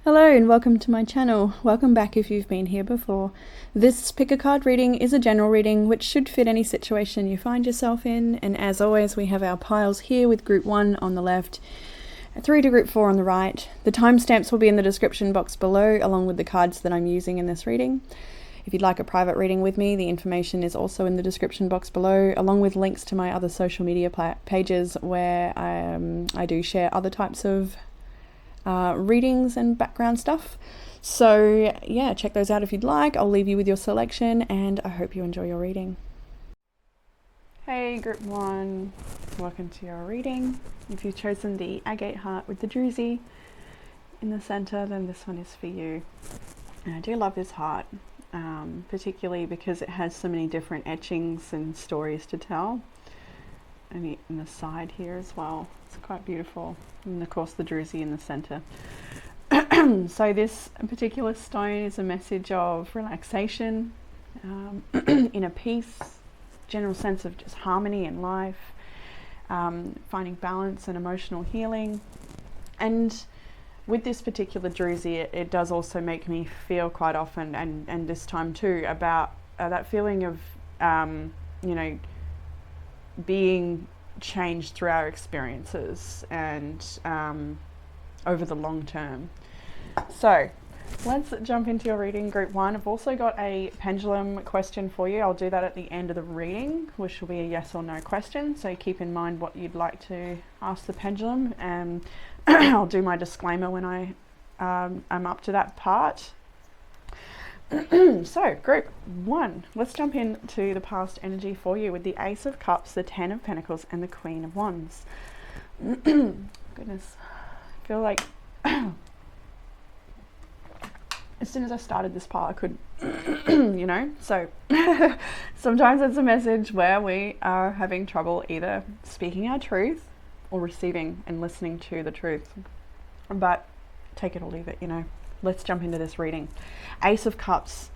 Hello and welcome to my channel. Welcome back if you've been here before. This pick a card reading is a general reading which should fit any situation you find yourself in, and as always we have our piles here with group 1 on the left, 3 to group 4 on the right. The timestamps will be in the description box below along with the cards that I'm using in this reading. If you'd like a private reading with me, the information is also in the description box below, along with links to my other social media pages where I do share other types of readings and background stuff. So yeah, check those out if you'd like. I'll leave you with your selection and I hope you enjoy your reading. Hey group 1, welcome to your reading. If you've chosen the agate heart with the druzy in the center, then this one is for you. And I do love this heart, particularly because it has so many different etchings and stories to tell. And in the side here as well, it's quite beautiful, and of course the druzy in the center. So this particular stone is a message of relaxation, inner peace, general sense of just harmony in life, finding balance and emotional healing. And with this particular druzy, it does also make me feel quite often, and this time too, about that feeling of being changed through our experiences and over the long term. So let's jump into your reading, group 1. I've also got a pendulum question for you. I'll do that at the end of the reading, which will be a yes or no question, so keep in mind what you'd like to ask the pendulum, and I'll do my disclaimer when I'm up to that part. So group 1, let's jump into the past energy for you with the Ace of Cups, the 10 of Pentacles and the Queen of Wands. Goodness, I feel like as soon as I started this part I could so sometimes it's a message where we are having trouble either speaking our truth or receiving and listening to the truth, but take it or leave it, Let's jump into this reading. Ace of Cups,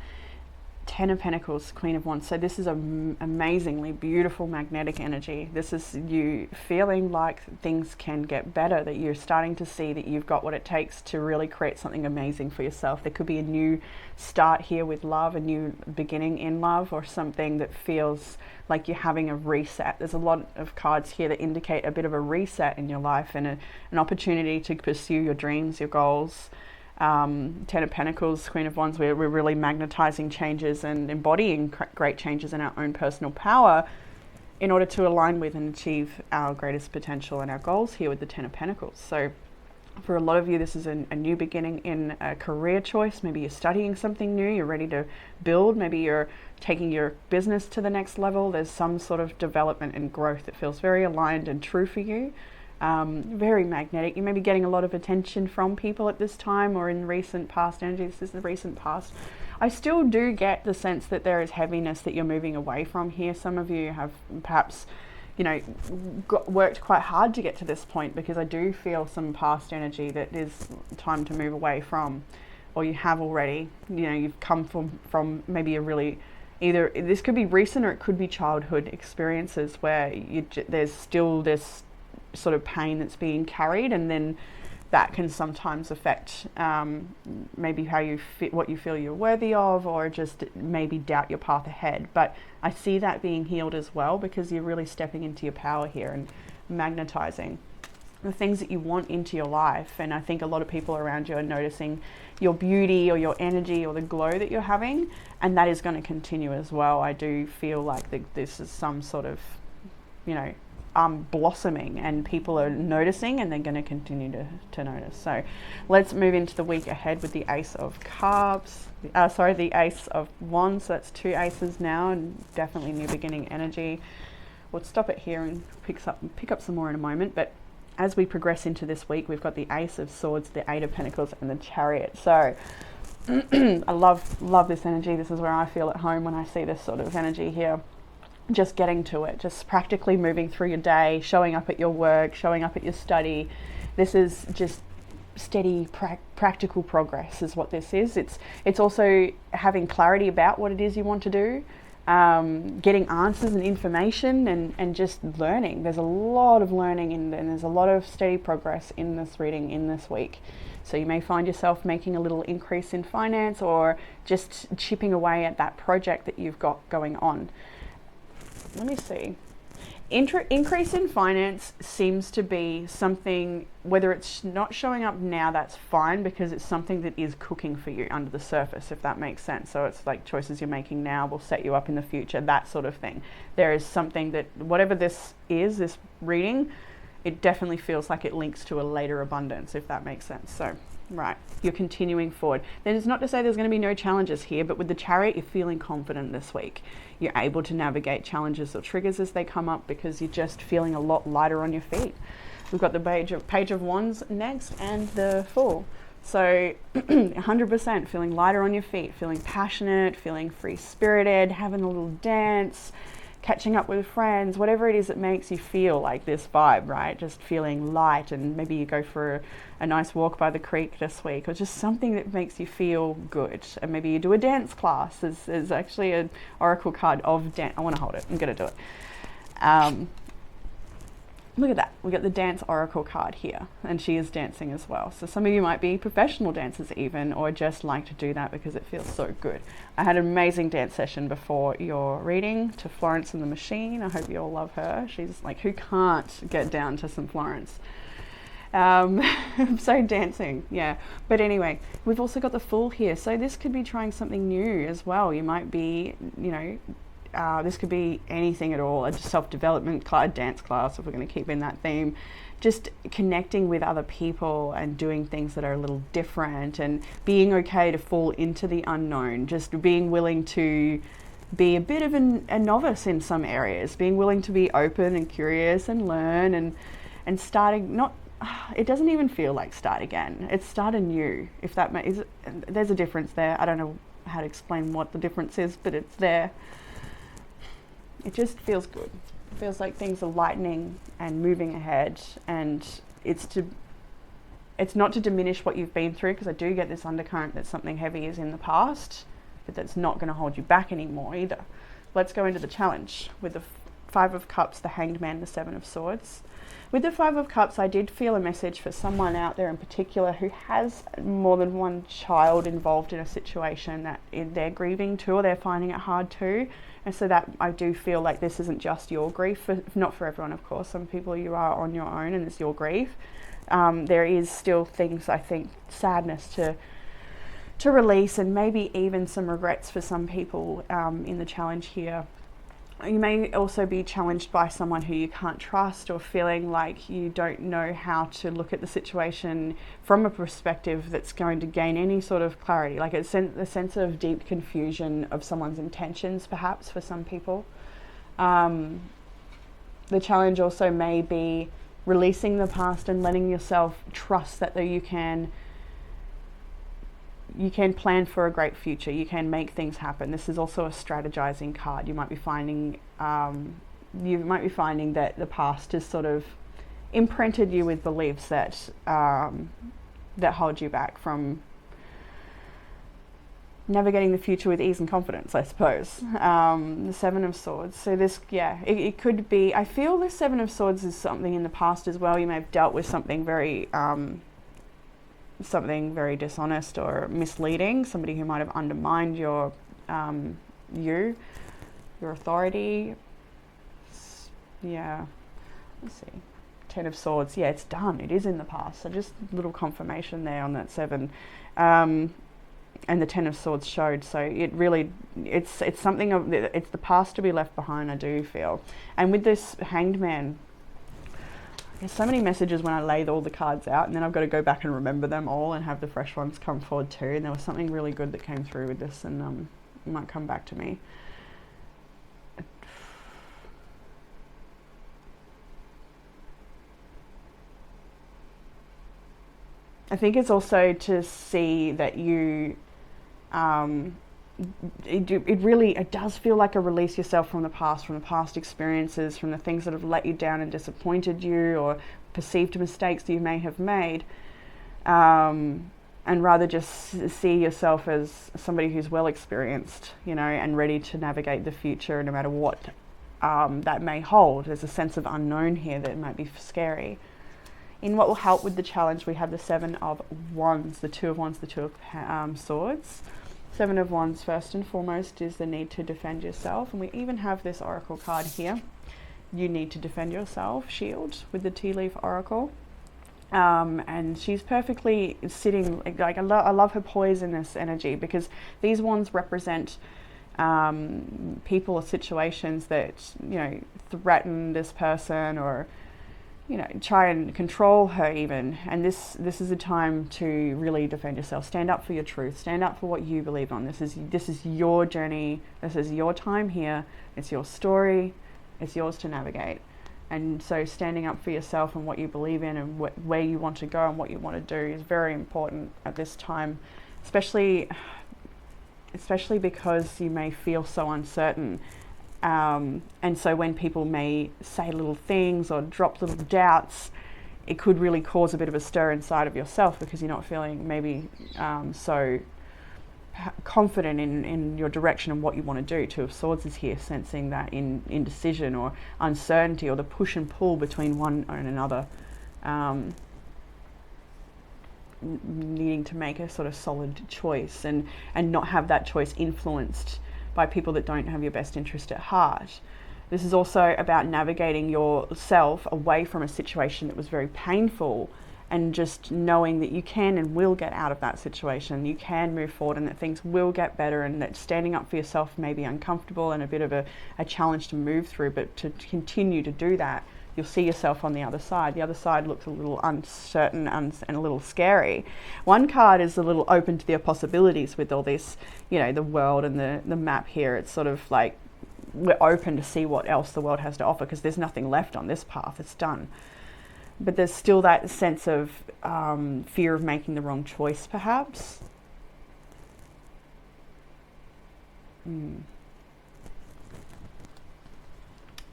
10 of Pentacles, Queen of Wands. So this is an amazingly beautiful magnetic energy. This is you feeling like things can get better, that you're starting to see that you've got what it takes to really create something amazing for yourself. There could be a new start here with love, a new beginning in love, or something that feels like you're having a reset. There's a lot of cards here that indicate a bit of a reset in your life and an opportunity to pursue your dreams, your goals. 10 of Pentacles, Queen of Wands, we're really magnetizing changes and embodying great changes in our own personal power in order to align with and achieve our greatest potential and our goals here with the 10 of Pentacles. So for a lot of you, this is a new beginning in a career choice. Maybe you're studying something new, you're ready to build, maybe you're taking your business to the next level. There's some sort of development and growth that feels very aligned and true for you. Very magnetic. You may be getting a lot of attention from people at this time, or in recent past energy. This is the recent past. I still do get the sense that there is heaviness that you're moving away from here. Some of you have perhaps worked quite hard to get to this point, because I do feel some past energy that is time to move away from, or you have already. You've come from maybe a really, either this could be recent or it could be childhood experiences where there's still this sort of pain that's being carried, and then that can sometimes affect maybe how you fit, what you feel you're worthy of, or just maybe doubt your path ahead. But I see that being healed as well, because you're really stepping into your power here and magnetizing the things that you want into your life. And I think a lot of people around you are noticing your beauty or your energy or the glow that you're having, and that is going to continue as well. I do feel like this is some sort of blossoming, and people are noticing, and they're going to continue to notice. So let's move into the week ahead with the Ace of Cups, the Ace of Wands. So that's 2 aces now, and definitely new beginning energy. We'll stop it here and pick up some more in a moment. But as we progress into this week, we've got the Ace of Swords, the 8 of Pentacles and the Chariot. So I love this energy. This is where I feel at home when I see this sort of energy here. Just getting to it, just practically moving through your day, showing up at your work, showing up at your study. This is just steady practical progress is what this is. It's also having clarity about what it is you want to do, getting answers and information, and just learning. There's a lot of learning and there's a lot of steady progress in this reading in this week. So you may find yourself making a little increase in finance or just chipping away at that project that you've got going on. Let me see. Increase in finance seems to be something, whether it's not showing up now, that's fine, because it's something that is cooking for you under the surface, if that makes sense. So it's like choices you're making now will set you up in the future, that sort of thing. There is something that, whatever this is, this reading, it definitely feels like it links to a later abundance, if that makes sense. So, right, you're continuing forward. Then it's not to say there's going to be no challenges here, but with the Chariot, you're feeling confident this week. You're able to navigate challenges or triggers as they come up because you're just feeling a lot lighter on your feet. We've got the Page of Wands next and the Fool. So 100% feeling lighter on your feet, feeling passionate, feeling free-spirited, having a little dance, catching up with friends, whatever it is that makes you feel like this vibe, right? Just feeling light, and maybe you go for a nice walk by the creek this week, or just something that makes you feel good. And maybe you do a dance class. There's actually an oracle card of dance. I want to hold it. I'm going to do it. Look at that. We got the dance oracle card here, and she is dancing as well. So some of you might be professional dancers even, or just like to do that because it feels so good. I had an amazing dance session before your reading to Florence and the Machine. I hope you all love her. She's like, who can't get down to some Florence? So dancing, yeah. But anyway, we've also got the Fool here. So this could be trying something new as well. You might be, this could be anything at all, a self-development class, dance class, if we're going to keep in that theme. Just connecting with other people and doing things that are a little different, and being okay to fall into the unknown. Just being willing to be a bit of a novice in some areas, being willing to be open and curious and learn, and starting, it doesn't even feel like start again. It's start anew, if that is. There's a difference there. I don't know how to explain what the difference is, but it's there. It just feels good. It feels like things are lightening and moving ahead, and it's not to diminish what you've been through, because I do get this undercurrent that something heavy is in the past, but that's not going to hold you back anymore either. Let's go into the challenge with the Five of Cups, the Hanged Man, the Seven of Swords. With the Five of Cups, I did feel a message for someone out there in particular who has more than one child involved in a situation that they're grieving too, or they're finding it hard too. And so that I do feel like this isn't just your grief, not for everyone, of course. Some people, you are on your own and it's your grief. There is still things, I think, sadness to release, and maybe even some regrets for some people in the challenge here. You may also be challenged by someone who you can't trust, or feeling like you don't know how to look at the situation from a perspective that's going to gain any sort of clarity. Like a sense of deep confusion of someone's intentions, perhaps, for some people. The challenge also may be releasing the past and letting yourself trust that you can plan for a great future. You can make things happen. This is also a strategizing card. You might be finding that the past has sort of imprinted you with beliefs that that hold you back from navigating the future with ease and confidence, I suppose. The Seven of Swords. So this, it could be. I feel the Seven of Swords is something in the past as well. You may have dealt with something very dishonest or misleading, somebody who might have undermined your authority. Yeah, let's see. Ten of Swords. Yeah, it's done. It is in the past. So just a little confirmation there on that seven. And the Ten of Swords showed. So it really, it's something of, it's the past to be left behind, I do feel. And with this Hanged Man, there's so many messages when I lay all the cards out, and then I've got to go back and remember them all and have the fresh ones come forward too. And there was something really good that came through with this, and it might come back to me. I think it's also to see that you, it does feel like a release yourself from the past experiences, from the things that have let you down and disappointed you, or perceived mistakes that you may have made, and rather just see yourself as somebody who's well experienced, and ready to navigate the future no matter what that may hold. There's a sense of unknown here that might be scary. In what will help with the challenge, we have the Seven of Wands, the Two of Wands, the Two of Swords. Seven of Wands, first and foremost, is the need to defend yourself. And we even have this oracle card here. You need to defend yourself, shield, with the tea leaf oracle. And she's perfectly sitting, like I love her poise in this energy, because these wands represent people or situations that, you know, threaten this person, or, you know, try and control her even. And this is a time to really defend yourself. Stand up for your truth. Stand up for what you believe on. This is your journey. This is your time here. It's your story. It's yours to navigate. And so standing up for yourself and what you believe in, and where you want to go and what you want to do, is very important at this time, especially because you may feel so uncertain. And so when people may say little things or drop little doubts, it could really cause a bit of a stir inside of yourself, because you're not feeling maybe so confident in your direction and what you want to do. Two of Swords is here, sensing that indecision or uncertainty, or the push and pull between one and another, needing to make a sort of solid choice, and not have that choice influenced by people that don't have your best interest at heart. This is also about navigating yourself away from a situation that was very painful, and just knowing that you can and will get out of that situation. You can move forward, and that things will get better, and that standing up for yourself may be uncomfortable and a bit of a challenge to move through, but to continue to do that, you'll see yourself on the other side. The other side looks a little uncertain and a little scary. One card is a little open to the possibilities with all this, you know, the world and the map here. It's sort of like we're open to see what else the world has to offer, because there's nothing left on this path. It's done. But there's still that sense of fear of making the wrong choice, perhaps.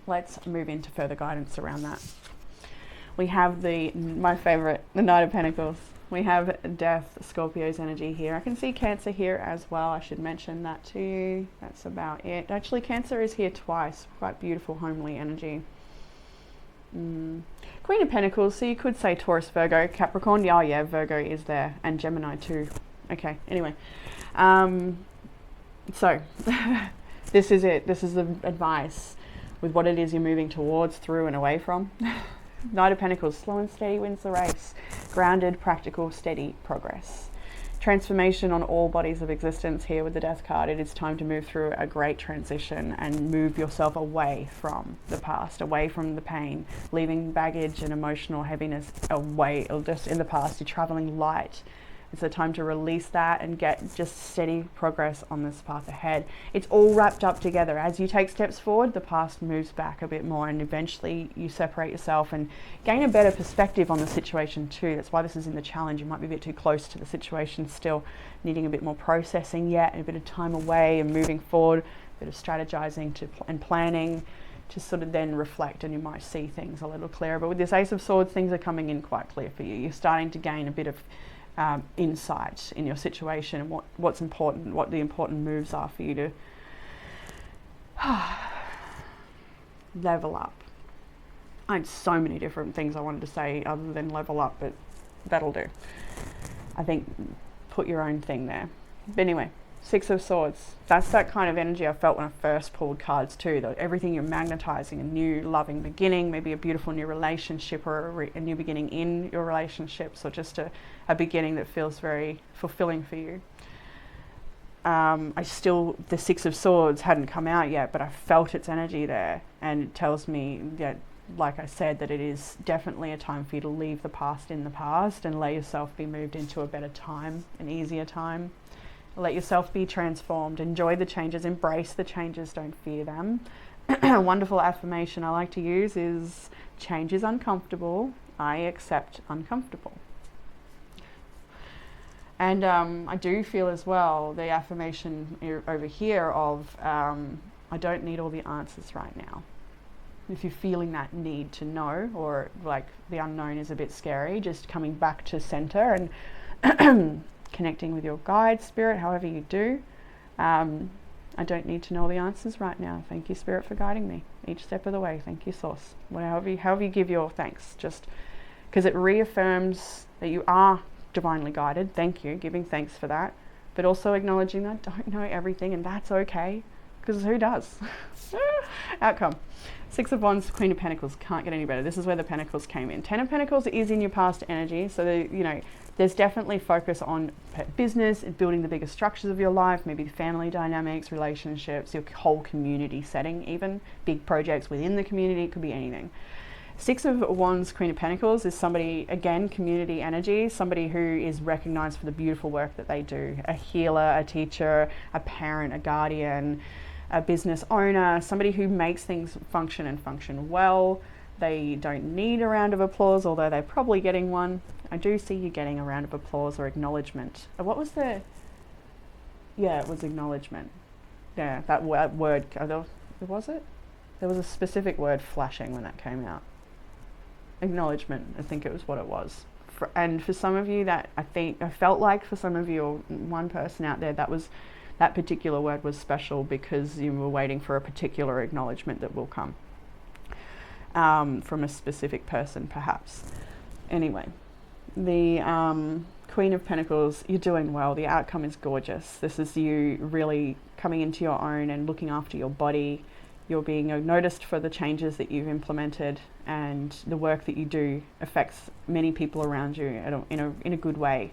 Let's move into further guidance around that. We have my favorite, the Knight of Pentacles. We have Death, Scorpio's energy here. I can see Cancer here as well. I should mention that to you. That's about it. Actually, Cancer is here twice. Quite beautiful, homely energy. Queen of Pentacles, so you could say Taurus, Virgo, Capricorn. Yeah, yeah, Virgo is there, and Gemini too. Okay, anyway. So, this is it. This is the advice with what it is you're moving towards, through, and away from. Knight of Pentacles, slow and steady wins the race. Grounded, practical, steady progress. Transformation on all bodies of existence here with the Death card. It is time to move through a great transition and move yourself away from the past, away from the pain, leaving baggage and emotional heaviness away, or just in the past. You're traveling light. It's a time to release that and get just steady progress on this path ahead. It's all wrapped up together. As you take steps forward, the past moves back a bit more, and eventually you separate yourself and gain a better perspective on the situation too. That's why this is in the challenge. You might be a bit too close to the situation still, needing a bit more processing yet, and a bit of time away and moving forward, a bit of strategizing and planning to sort of then reflect, and you might see things a little clearer. But with this Ace of Swords, things are coming in quite clear for you. You're starting to gain a bit of insight in your situation, and what's important, what the important moves are for you to level up. I had so many different things I wanted to say other than level up, but that'll do. I think put your own thing there. But anyway, Six of Swords. That's that kind of energy I felt when I first pulled cards too. That everything you're magnetizing, a new loving beginning, maybe a beautiful new relationship, or a new beginning in your relationships, or just a beginning that feels very fulfilling for you. The Six of Swords hadn't come out yet, but I felt its energy there, and it tells me that, like I said, that it is definitely a time for you to leave the past in the past and let yourself be moved into a better time, an easier time. Let yourself be transformed. Enjoy the changes. Embrace the changes. Don't fear them. A wonderful affirmation I like to use is, change is uncomfortable. I accept uncomfortable. And I do feel as well the affirmation over here of, I don't need all the answers right now. If you're feeling that need to know, or like the unknown is a bit scary, just coming back to center and connecting with your guide, spirit, however you do. I don't need to know the answers right now. Thank you, Spirit, for guiding me each step of the way. Thank you, Source. However you give your thanks, just because it reaffirms that you are divinely guided. Thank you, giving thanks for that, but also acknowledging that don't know everything, and that's okay, because who does? Outcome. Six of Wands, Queen of Pentacles, can't get any better. This is where the Pentacles came in. Ten of Pentacles is in your past energy, so there's definitely focus on business, building the bigger structures of your life, maybe family dynamics, relationships, your whole community setting, even big projects within the community. It could be anything. Six of Wands, Queen of Pentacles is somebody, again, community energy, somebody who is recognized for the beautiful work that they do. A healer, a teacher, a parent, a guardian, a business owner, somebody who makes things function and function well. They don't need a round of applause, although they're probably getting one. I do see you getting a round of applause or acknowledgement. What was the... Yeah, it was acknowledgement. Yeah, that word, was it? There was a specific word flashing when that came out. Acknowledgement, I think it was what it was. And for some of you, that I felt like for some of you, or one person out there, that particular word was special because you were waiting for a particular acknowledgement that will come from a specific person, perhaps. Anyway, the Queen of Pentacles, you're doing well. The outcome is gorgeous. This is you really coming into your own and looking after your body. You're being noticed for the changes that you've implemented, and the work that you do affects many people around you in a good way.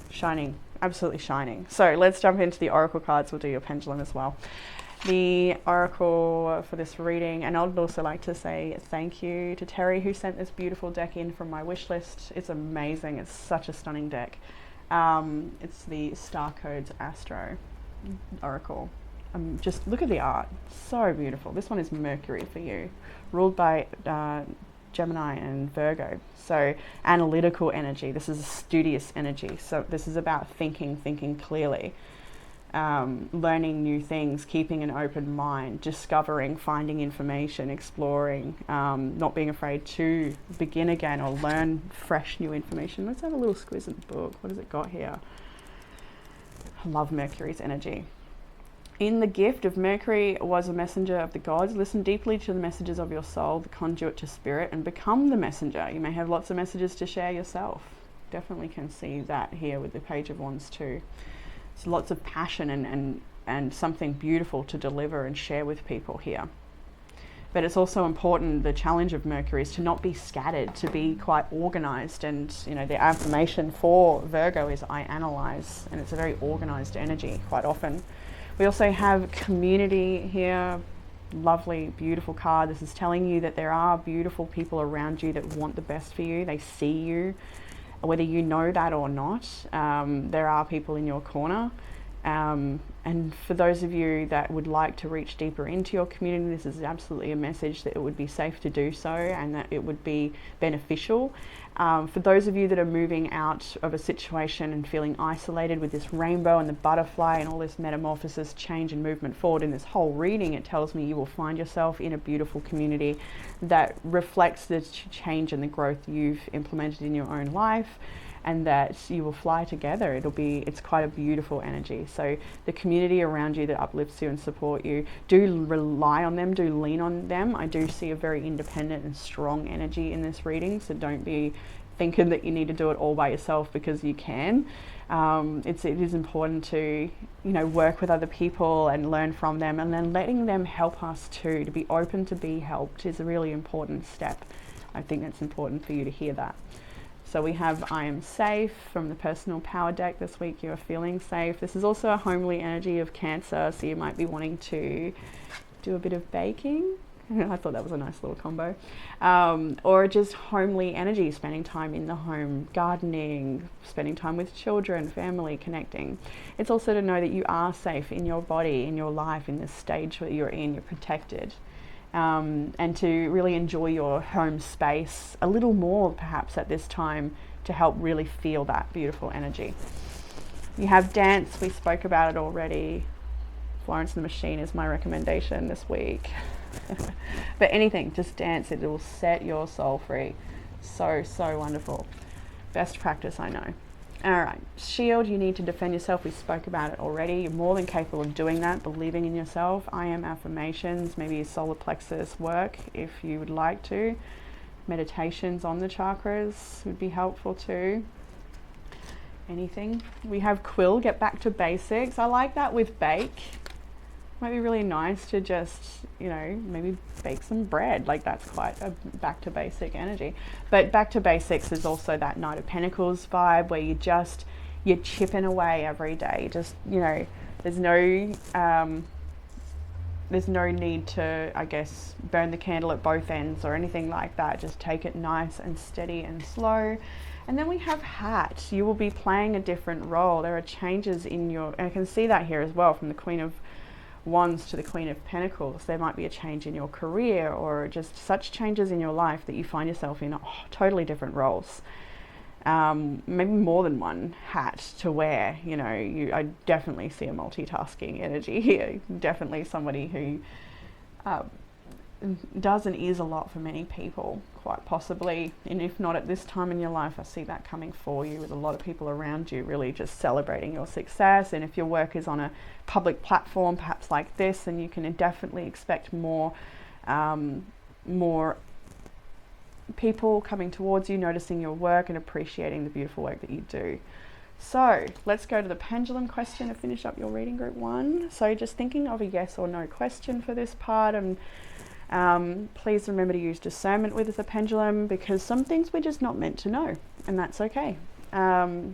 Shining, absolutely shining. So let's jump into the Oracle cards. We'll do your pendulum as well. The Oracle for this reading, and I'd also like to say thank you to Terry, who sent this beautiful deck in from my wish list. It's amazing. It's such a stunning deck. It's the Star Codes Astro Oracle. Just look at the art, so beautiful. This one is Mercury for you, ruled by Gemini and Virgo. So analytical energy. This is a studious energy. So this is about thinking clearly, learning new things, keeping an open mind, discovering, finding information, exploring, not being afraid to begin again or learn fresh new information. Let's have a little squiz in the book. What has it got here? I love Mercury's energy. In the gift of Mercury was a messenger of the gods. Listen deeply to the messages of your soul, the conduit to spirit, and become the messenger. You may have lots of messages to share yourself. Definitely can see that here with the Page of Wands too. It's lots of passion and something beautiful to deliver and share with people here. But it's also important, the challenge of Mercury is to not be scattered, to be quite organized. And the affirmation for Virgo is I analyze, and it's a very organized energy quite often. We also have community here. Lovely, beautiful card. This is telling you that there are beautiful people around you that want the best for you. They see you, whether you know that or not. There are people in your corner. And for those of you that would like to reach deeper into your community, this is absolutely a message that it would be safe to do so and that it would be beneficial. For those of you that are moving out of a situation and feeling isolated with this rainbow and the butterfly and all this metamorphosis, change and movement forward in this whole reading, it tells me you will find yourself in a beautiful community that reflects the change and the growth you've implemented in your own life, and that you will fly together. It's quite a beautiful energy. So the community around you that uplifts you and support you, do rely on them, do lean on them. I do see a very independent and strong energy in this reading, so don't be thinking that you need to do it all by yourself, because you can. It is important to work with other people and learn from them, and then letting them help us too. To be open to be helped is a really important step. I think that's important for you to hear that. So we have I am safe from the personal power deck. This week you are feeling safe. This is also a homely energy of Cancer, so you might be wanting to do a bit of baking. I thought that was a nice little combo. Or just homely energy, spending time in the home, gardening, spending time with children, family, connecting. It's also to know that you are safe in your body, in your life, in this stage that you're in, you're protected. And to really enjoy your home space a little more perhaps at this time, to help really feel that beautiful energy. You have dance, we spoke about it already. Florence and the Machine is my recommendation this week. But anything, just dance, it will set your soul free. So wonderful. Best practice, I know. Alright, shield, you need to defend yourself. We spoke about it already. You're more than capable of doing that, believing in yourself. I am affirmations, maybe solar plexus work if you would like to. meditations on the chakras would be helpful too. Anything. We have quill, get back to basics. I like that with bake. Might be really nice to just, you know, maybe bake some bread. Like that's quite a back to basic energy. But back to basics is also that Knight of Pentacles vibe where you're chipping away every day. Just, you know, there's no need to, I guess, burn the candle at both ends or anything like that. Just take it nice and steady and slow. And then we have hat. You will be playing a different role. There are changes in your, and I can see that here as well, from the Queen of Wands to the Queen of Pentacles. There might be a change in your career or just such changes in your life that you find yourself in totally different roles. Maybe more than one hat to wear. You know, I definitely see a multitasking energy here. Definitely somebody who does and is a lot for many people, quite possibly. And if not at this time in your life, I see that coming for you with a lot of people around you really just celebrating your success. And if your work is on a public platform, perhaps like this, then you can definitely expect more people coming towards you, noticing your work and appreciating the beautiful work that you do. So let's go to the pendulum question to finish up your reading, group 1. So just thinking of a yes or no question for this part, and please remember to use discernment with the pendulum, because some things we're just not meant to know, and that's okay. So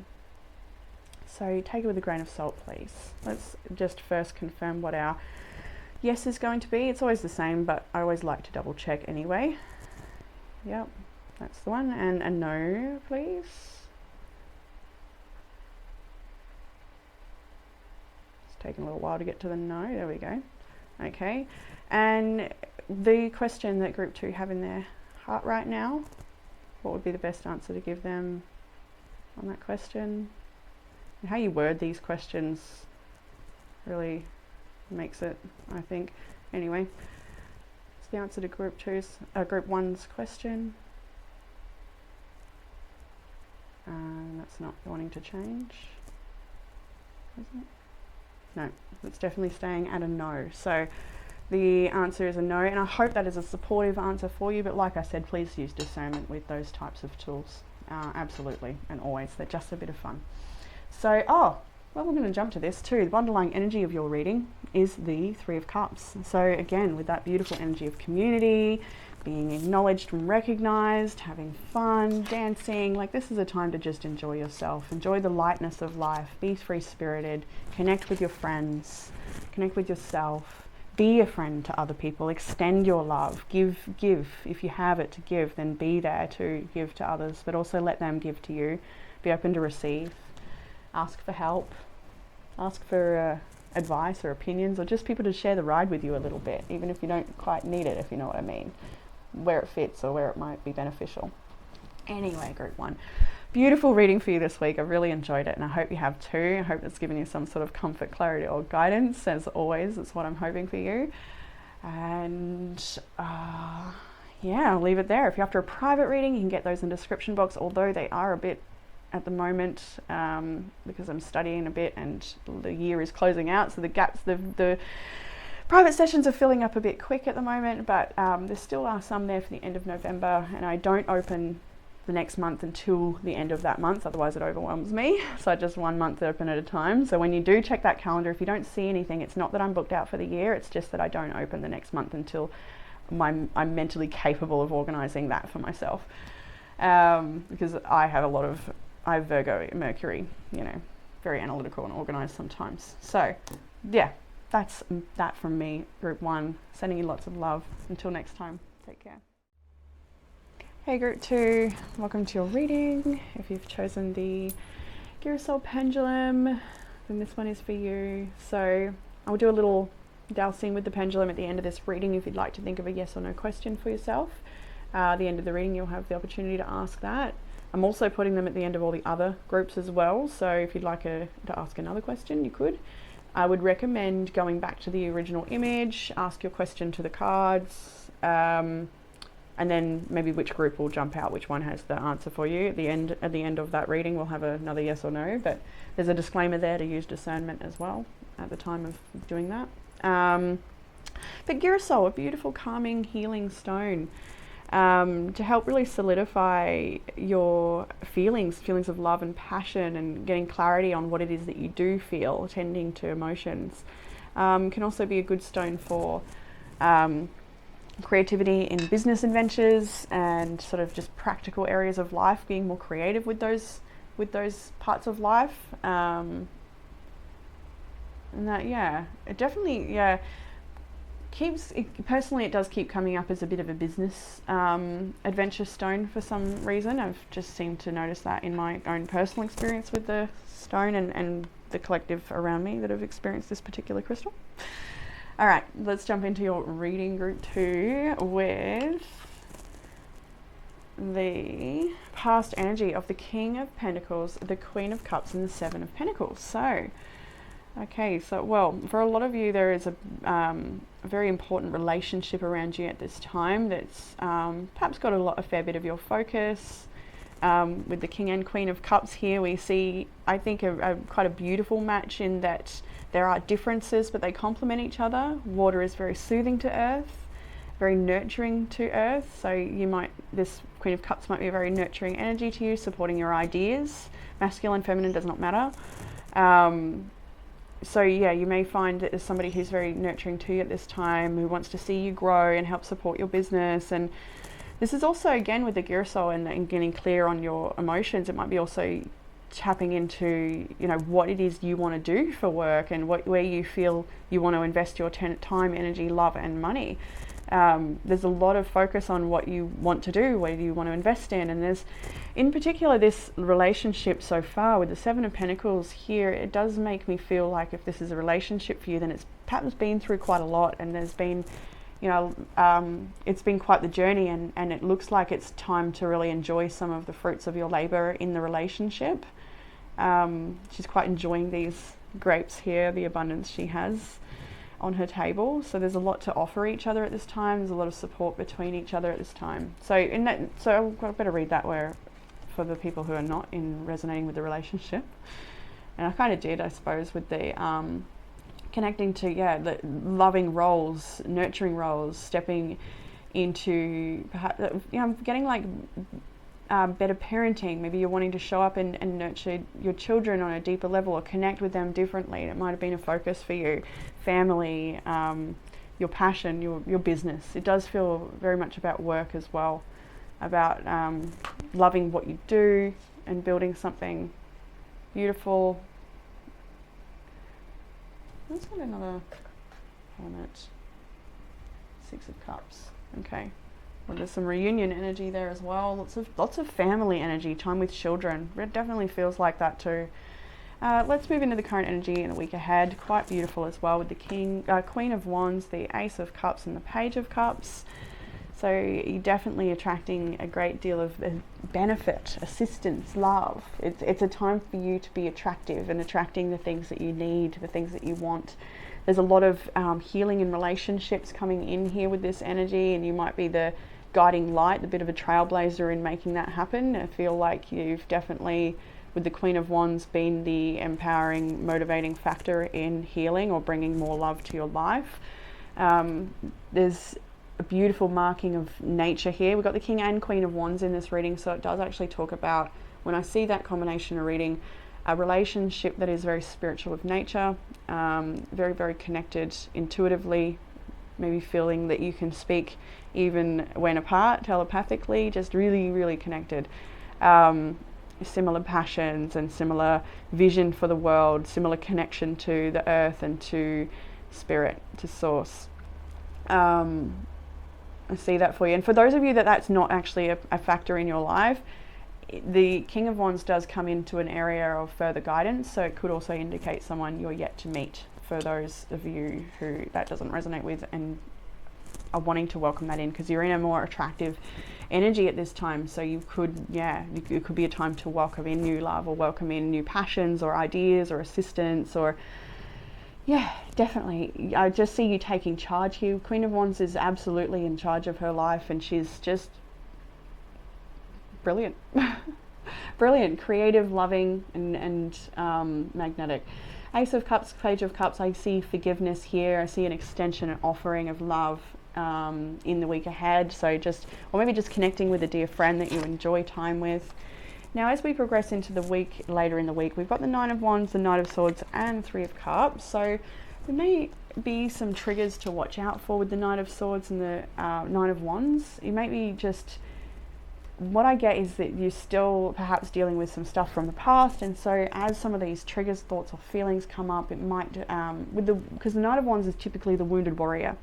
take it with a grain of salt, please. Let's just first confirm what our yes is going to be. It's always the same, but I always like to double check anyway. Yep, that's the one. And a no, please. It's taking a little while to get to the no. There we go. Okay. And the question that group 2 have in their heart right now, what would be the best answer to give them on that question? And how you word these questions really makes it, I think. Anyway. The answer to group 1's question. That's not wanting to change, is it? No, it's definitely staying at a no. So the answer is a no, and I hope that is a supportive answer for you. But like I said, please use discernment with those types of tools. Absolutely, and always. They're just a bit of fun. So, well, we're going to jump to this too. The underlying energy of your reading is the 3 of Cups. So again, with that beautiful energy of community, being acknowledged and recognized, having fun, dancing, like this is a time to just enjoy yourself, enjoy the lightness of life, be free-spirited, connect with your friends, connect with yourself, be a friend to other people, extend your love, give. If you have it to give, then be there to give to others, but also let them give to you. Be open to receive. Ask for help, ask for advice or opinions, or just people to share the ride with you a little bit, even if you don't quite need it, if you know what I mean, where it fits or where it might be beneficial. Anyway, group 1, beautiful reading for you this week. I really enjoyed it, and I hope you have too. I hope it's given you some sort of comfort, clarity, or guidance. As always, it's what I'm hoping for you. And yeah, I'll leave it there. If you're after a private reading, you can get those in the description box, although they are a bit at the moment because I'm studying a bit and the year is closing out, so the gaps, the private sessions are filling up a bit quick at the moment, but there still are some there for the end of November, and I don't open the next month until the end of that month, otherwise it overwhelms me. So I just 1 month open at a time. So when you do check that calendar, if you don't see anything, it's not that I'm booked out for the year, it's just that I don't open the next month until I'm mentally capable of organizing that for myself, because I have Virgo Mercury, you know, very analytical and organized sometimes. So yeah, that's that from me, group 1, sending you lots of love. Until next time, take care. Hey group 2, welcome to your reading. If you've chosen the Girasol pendulum, then this one is for you. So I'll do a little dowsing with the pendulum at the end of this reading if you'd like to think of a yes or no question for yourself. At the end of the reading, you'll have the opportunity to ask that. I'm also putting them at the end of all the other groups as well, so if you'd like to ask another question, you could. I would recommend going back to the original image, ask your question to the cards, and then maybe which group will jump out, which one has the answer for you. At the end of that reading, we'll have another yes or no, but there's a disclaimer there to use discernment as well at the time of doing that. But Girasol, a beautiful, calming, healing stone. to help really solidify your feelings of love and passion, and getting clarity on what it is that you do feel, tending to emotions. Can also be a good stone for creativity in business adventures and sort of just practical areas of life, being more creative with those parts of life. And that, it definitely, personally it does keep coming up as a bit of a business adventure stone for some reason. I've just seemed to notice that in my own personal experience with the stone, and the collective around me that have experienced this particular crystal. All right, let's jump into your reading group 2 with the past energy of the King of Pentacles, the Queen of Cups, and the Seven of Pentacles. So, okay, so, well, for a lot of you, there is a very important relationship around you at this time that's perhaps got a fair bit of your focus. With the King and Queen of Cups here, we see, I think, quite a beautiful match in that there are differences, but they complement each other. Water is very soothing to earth, very nurturing to earth. So this Queen of Cups might be a very nurturing energy to you, supporting your ideas. Masculine, feminine, does not matter. So you may find that there's somebody who's very nurturing to you at this time, who wants to see you grow and help support your business. And this is also, again, with the Girasol and getting clear on your emotions. It might be also tapping into, what it is you want to do for work, and where you feel you want to invest your time, energy, love, and money. There's a lot of focus on what you want to do, what you want to invest in, and there's, in particular, this relationship so far with the Seven of Pentacles here. It does make me feel like if this is a relationship for you, then it's perhaps been through quite a lot, and there's been, it's been quite the journey, and it looks like it's time to really enjoy some of the fruits of your labor in the relationship. She's quite enjoying these grapes here, the abundance she has on her table. So there's a lot to offer each other at this time. There's a lot of support between each other at this time. So I better read that for the people who are not resonating with the relationship. And I kind of did, I suppose, with the connecting to the loving roles, nurturing roles, stepping into perhaps getting like better parenting. Maybe you're wanting to show up and nurture your children on a deeper level, or connect with them differently. It might have been a focus for you. Family, your passion, your business. It does feel very much about work as well, about loving what you do and building something beautiful. Let's get another element. Six of Cups. Okay. Well, there's some reunion energy there as well. Lots of family energy, time with children. It definitely feels like that too. Let's move into the current energy in the week ahead. Quite beautiful as well, with the Queen of Wands, the Ace of Cups, and the Page of Cups. So you're definitely attracting a great deal of benefit, assistance, love. It's a time for you to be attractive and attracting the things that you need, the things that you want. There's a lot of healing in relationships coming in here with this energy, and you might be the guiding light, a bit of a trailblazer in making that happen. I feel like you've definitely, with the Queen of Wands, been the empowering, motivating factor in healing or bringing more love to your life. There's a beautiful marking of nature here. We've got the King and Queen of Wands in this reading, so it does actually talk about, when I see that combination of reading, a relationship that is very spiritual with nature, very, very connected intuitively, maybe feeling that you can speak even when apart, telepathically, just really, really connected. Similar passions and similar vision for the world, similar connection to the earth and to spirit, to source. I see that for you. And for those of you that's not actually a factor in your life, the King of Wands does come into an area of further guidance, so it could also indicate someone you're yet to meet, for those of you who that doesn't resonate with and are wanting to welcome that in, because you're in a more attractive energy at this time. So you could, it could be a time to welcome in new love, or welcome in new passions or ideas or assistance, or definitely. I just see you taking charge here. Queen of Wands is absolutely in charge of her life, and she's just brilliant. Brilliant, creative, loving, and magnetic. Ace of Cups, Page of Cups, I see forgiveness here. I see an extension, an offering of love in the week ahead. So or maybe just connecting with a dear friend that you enjoy time with. Now, as we progress into the week, later in the week, we've got the Nine of Wands, the Knight of Swords, and Three of Cups. So there may be some triggers to watch out for with the Knight of Swords and the Nine of Wands. You may be what I get is that you're still perhaps dealing with some stuff from the past, and so as some of these triggers, thoughts, or feelings come up, it might, because the Knight of Wands is typically the wounded warrior,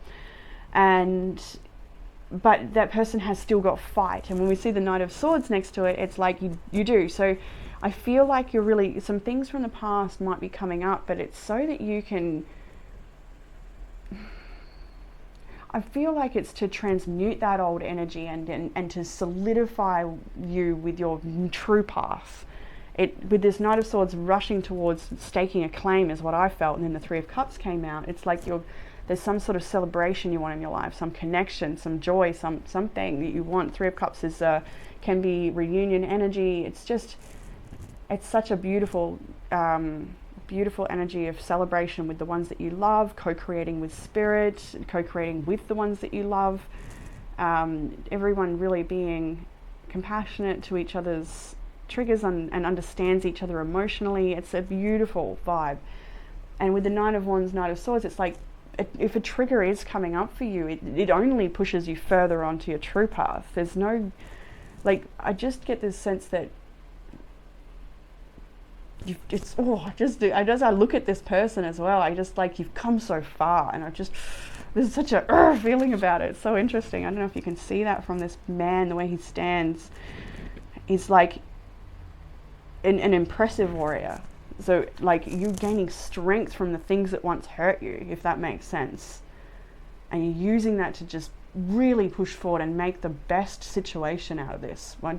but that person has still got fight. And when we see the Knight of Swords next to it, it's like you do. So I feel like some things from the past might be coming up, but it's so that you can, I feel like it's to transmute that old energy and to solidify you with your true path. With this Knight of Swords rushing towards staking a claim is what I felt, and then the Three of Cups came out. It's like there's some sort of celebration you want in your life, some connection, some joy, something that you want. Three of Cups can be reunion energy. It's such a beautiful energy of celebration with the ones that you love, co-creating with spirit, co-creating with the ones that you love, everyone really being compassionate to each other's triggers and understands each other emotionally. It's a beautiful vibe. And with the Nine of Wands, Knight of Swords, it's like, if a trigger is coming up for you, it only pushes you further onto your true path. There's no, I just get this sense that I look at this person as well, I just you've come so far, and there's such a feeling about it. It's so interesting. I don't know if you can see that from this man, the way he stands. He's like an impressive warrior. So you're gaining strength from the things that once hurt you, if that makes sense. And you're using that to just really push forward and make the best situation out of this. I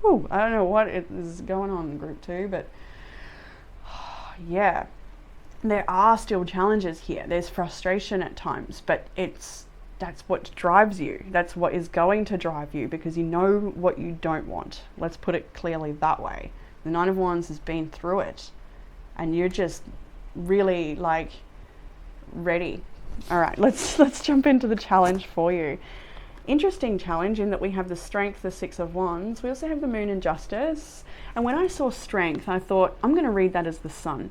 don't know what is going on in group 2, but yeah, there are still challenges here. There's frustration at times, but that's what drives you. That's what is going to drive you, because you know what you don't want. Let's put it clearly that way. The Nine of Wands has been through it, and you're just really ready. All right, let's jump into the challenge for you. Interesting challenge in that we have the Strength, the Six of Wands. We also have the Moon and Justice. And when I saw Strength, I thought, I'm going to read that as the Sun,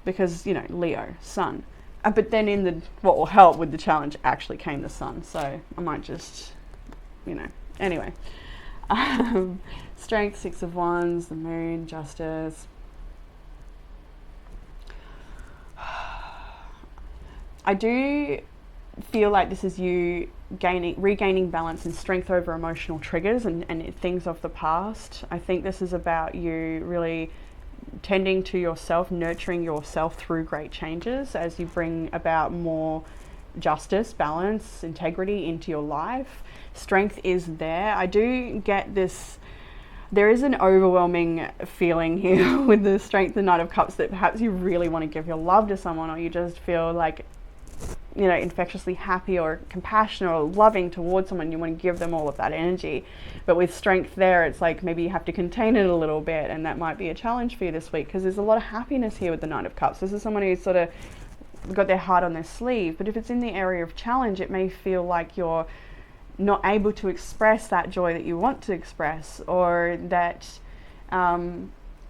because, Leo, Sun. But then what will help with the challenge actually came the Sun. So I might just, anyway. Strength, Six of Wands, the Moon, Justice. I do feel like this is you regaining balance and strength over emotional triggers and things of the past. I think this is about you really tending to yourself, nurturing yourself through great changes as you bring about more justice, balance, integrity into your life. Strength is there. I do get this, there is an overwhelming feeling here with the Strength, the Knight of Cups, that perhaps you really want to give your love to someone, or you just feel infectiously happy or compassionate or loving towards someone. You want to give them all of that energy. But with Strength there, it's maybe you have to contain it a little bit, and that might be a challenge for you this week, because there's a lot of happiness here with the Knight of Cups. This is someone who's sort of got their heart on their sleeve, but if it's in the area of challenge, it may feel like you're not able to express that joy that you want to express, or that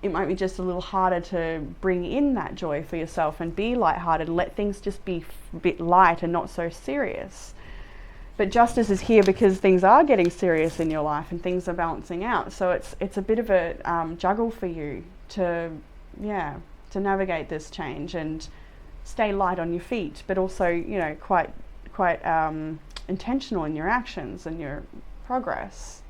it might be just a little harder to bring in that joy for yourself and be lighthearted, let things just be a bit light and not so serious. But Justice is here because things are getting serious in your life and things are balancing out. So it's a bit of a juggle for you to navigate this change and stay light on your feet, but also quite intentional in your actions and your progress.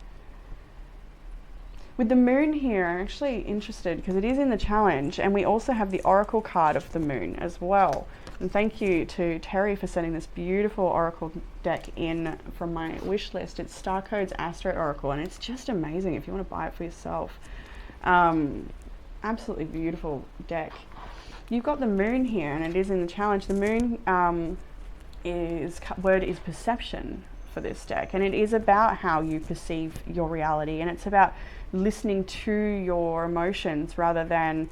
With the Moon here, I'm actually interested because it is in the challenge, and we also have the Oracle card of the Moon as well. And thank you to Terry for sending this beautiful Oracle deck in from my wish list. It's Starcode's Astro Oracle, and it's just amazing if you want to buy it for yourself. Absolutely beautiful deck. You've got the Moon here, and it is in the challenge. The Moon word is perception for this deck, and it is about how you perceive your reality, and it's about listening to your emotions rather than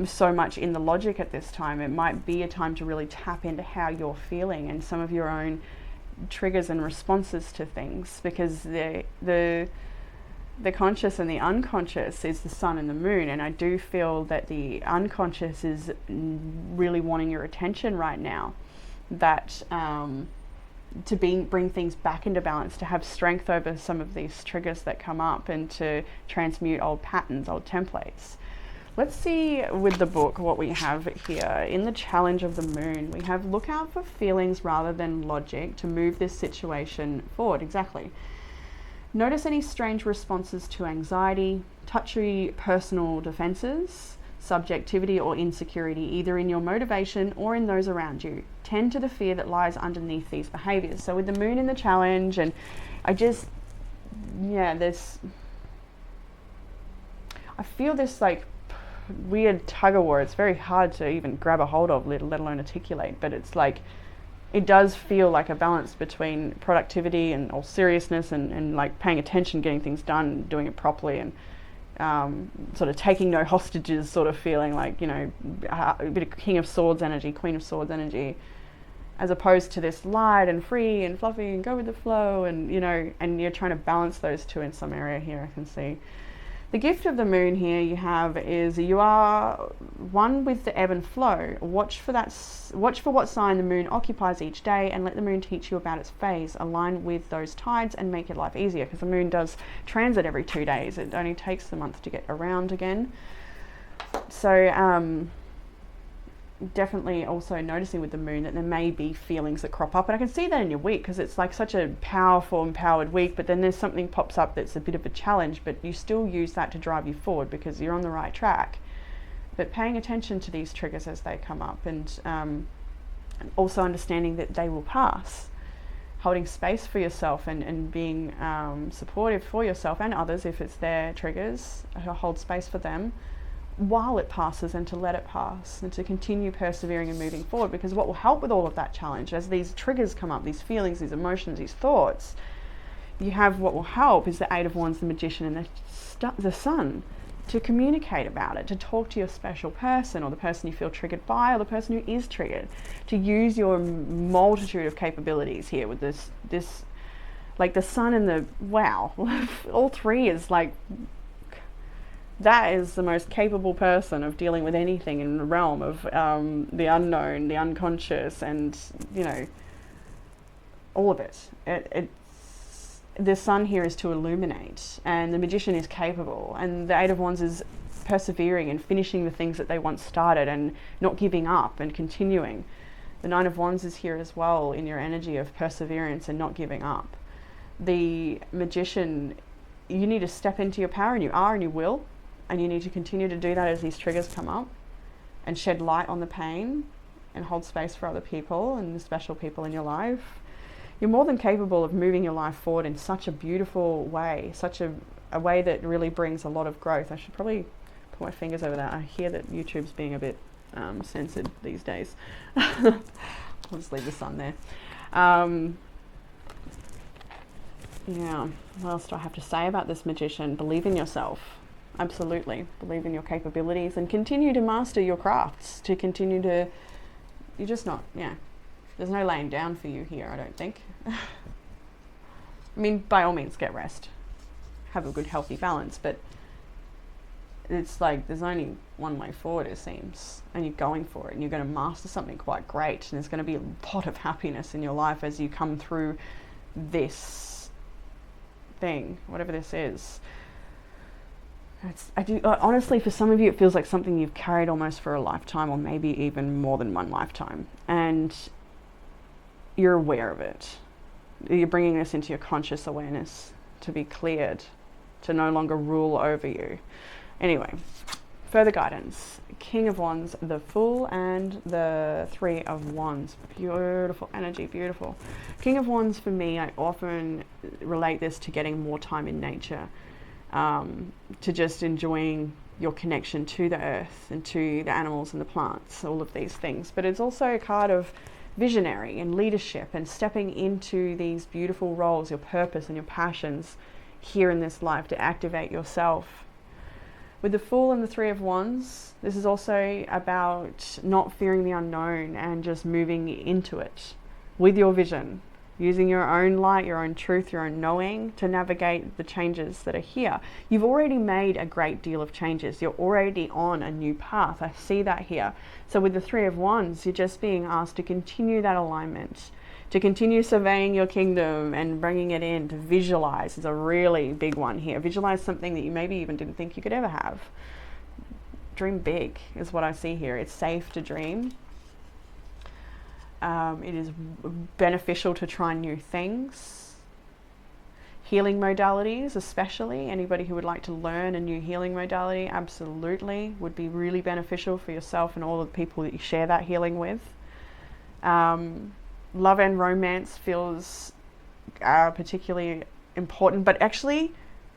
so much in the logic at this time. It might be a time to really tap into how you're feeling and some of your own triggers and responses to things, because the conscious and the unconscious is the sun and the moon, and I do feel that the unconscious is really wanting your attention right now, that to bring things back into balance, to have strength over some of these triggers that come up, and to transmute old patterns, old templates. Let's see with the book what we have here. In the challenge of the moon, we have look out for feelings rather than logic to move this situation forward. Exactly. Notice any strange responses to anxiety, touchy personal defenses, subjectivity or insecurity, either in your motivation or in those around you. Tend to the fear that lies underneath these behaviors. So with the moon in the challenge, and I feel this like weird tug of war. It's very hard to even grab a hold of, let alone articulate, but it's like, it does feel like a balance between productivity and or seriousness and like paying attention, getting things done, doing it properly, and sort of taking no hostages sort of feeling, like, you know, a bit of King of Swords energy, Queen of Swords energy, as opposed to this light and free and fluffy and go with the flow, and, you know, and you're trying to balance those two in some area here, I can see. The gift of the moon here you have is you are one with the ebb and flow. Watch for what sign the moon occupies each day, and let the moon teach you about its phase. Align with those tides and make your life easier, because the moon does transit every 2 days. It only takes the month to get around again. So definitely also noticing with the moon that there may be feelings that crop up, and I can see that in your week, because it's like such a powerful, empowered week, but then there's something pops up that's a bit of a challenge, but you still use that to drive you forward because you're on the right track. But paying attention to these triggers as they come up, and also understanding that they will pass, holding space for yourself, and being supportive for yourself and others if it's their triggers, hold space for them while it passes, and to let it pass, and to continue persevering and moving forward. Because what will help with all of that challenge, as these triggers come up, these feelings, these emotions, these thoughts, you have what will help is the Eight of Wands, the Magician, and the Sun, to communicate about it, to talk to your special person, or the person you feel triggered by, or the person who is triggered, to use your multitude of capabilities here with this like the Sun and the, wow, all three is like, that is the most capable person of dealing with anything in the realm of the unknown, the unconscious, and, you know, all of it. The Sun here is to illuminate, and the Magician is capable, and the Eight of Wands is persevering and finishing the things that they once started, and not giving up and continuing. The Nine of Wands is here as well in your energy of perseverance and not giving up. The Magician, you need to step into your power, and you are, and you will. And you need to continue to do that as these triggers come up, and shed light on the pain, and hold space for other people and the special people in your life. You're more than capable of moving your life forward in such a beautiful way, such a way that really brings a lot of growth. I should probably put my fingers over that. I hear that YouTube's being a bit censored these days. I'll just leave the Sun there. Yeah, what else do I have to say about this Magician? Believe in yourself. Absolutely. Believe in your capabilities, and continue to master your crafts, to continue to, you're just not, yeah, there's no laying down for you here, I don't think. I mean, by all means, get rest. Have a good, healthy balance, but it's like there's only one way forward, it seems, and you're going for it, and you're going to master something quite great, and there's going to be a lot of happiness in your life as you come through this thing, whatever this is. Honestly, for some of you, it feels like something you've carried almost for a lifetime, or maybe even more than one lifetime, and you're aware of it. You're bringing this into your conscious awareness to be cleared, to no longer rule over you. Anyway, further guidance. King of Wands, the Fool, and the Three of Wands. Beautiful energy, beautiful. King of Wands, for me, I often relate this to getting more time in nature. To just enjoying your connection to the earth and to the animals and the plants, all of these things. But it's also a card of visionary and leadership, and stepping into these beautiful roles, your purpose and your passions here in this life, to activate yourself. With the Fool and the Three of Wands, this is also about not fearing the unknown and just moving into it with your vision, using your own light, your own truth, your own knowing to navigate the changes that are here. You've already made a great deal of changes. You're already on a new path. I see that here. So with the Three of Wands, you're just being asked to continue that alignment, to continue surveying your kingdom and bringing it in, to visualize is a really big one here. Visualize something that you maybe even didn't think you could ever have. Dream big is what I see here. It's safe to dream. It is beneficial to try new things. Healing modalities, especially anybody who would like to learn a new healing modality, absolutely would be really beneficial for yourself and all the people that you share that healing with. Love and romance feels particularly important, but actually,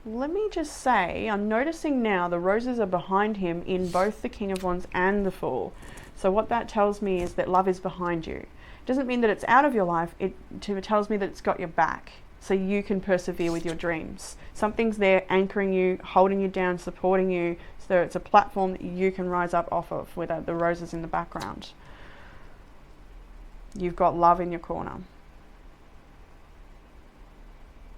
let me just say, I'm noticing now the roses are behind him in both the King of Wands and the Fool. So what that tells me is that love is behind you. It doesn't mean that it's out of your life. It tells me that it's got your back, so you can persevere with your dreams. Something's there anchoring you, holding you down, supporting you, so it's a platform that you can rise up off of without the roses in the background. You've got love in your corner.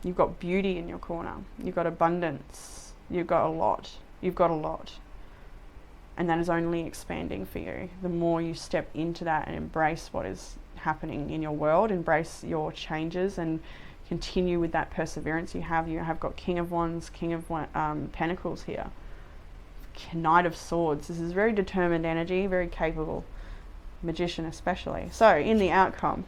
You've got beauty in your corner. You've got abundance. You've got a lot. You've got a lot. And that is only expanding for you. The more you step into that and embrace what is happening in your world, embrace your changes and continue with that perseverance you have. You have got King of Wands, King of Pentacles here. Knight of Swords. This is very determined energy, very capable. Magician especially. So in the outcome,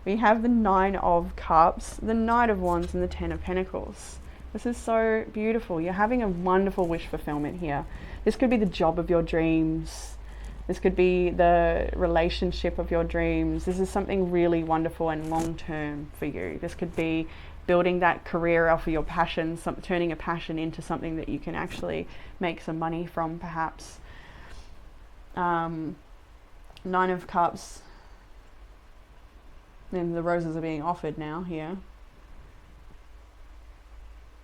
we have the Nine of Cups, the Knight of Wands, and the Ten of Pentacles. This is so beautiful. You're having a wonderful wish fulfillment here. This could be the job of your dreams. This could be the relationship of your dreams. This is something really wonderful and long-term for you. This could be building that career off of your passion, turning a passion into something that you can actually make some money from, perhaps. Nine of Cups, and the roses are being offered now here.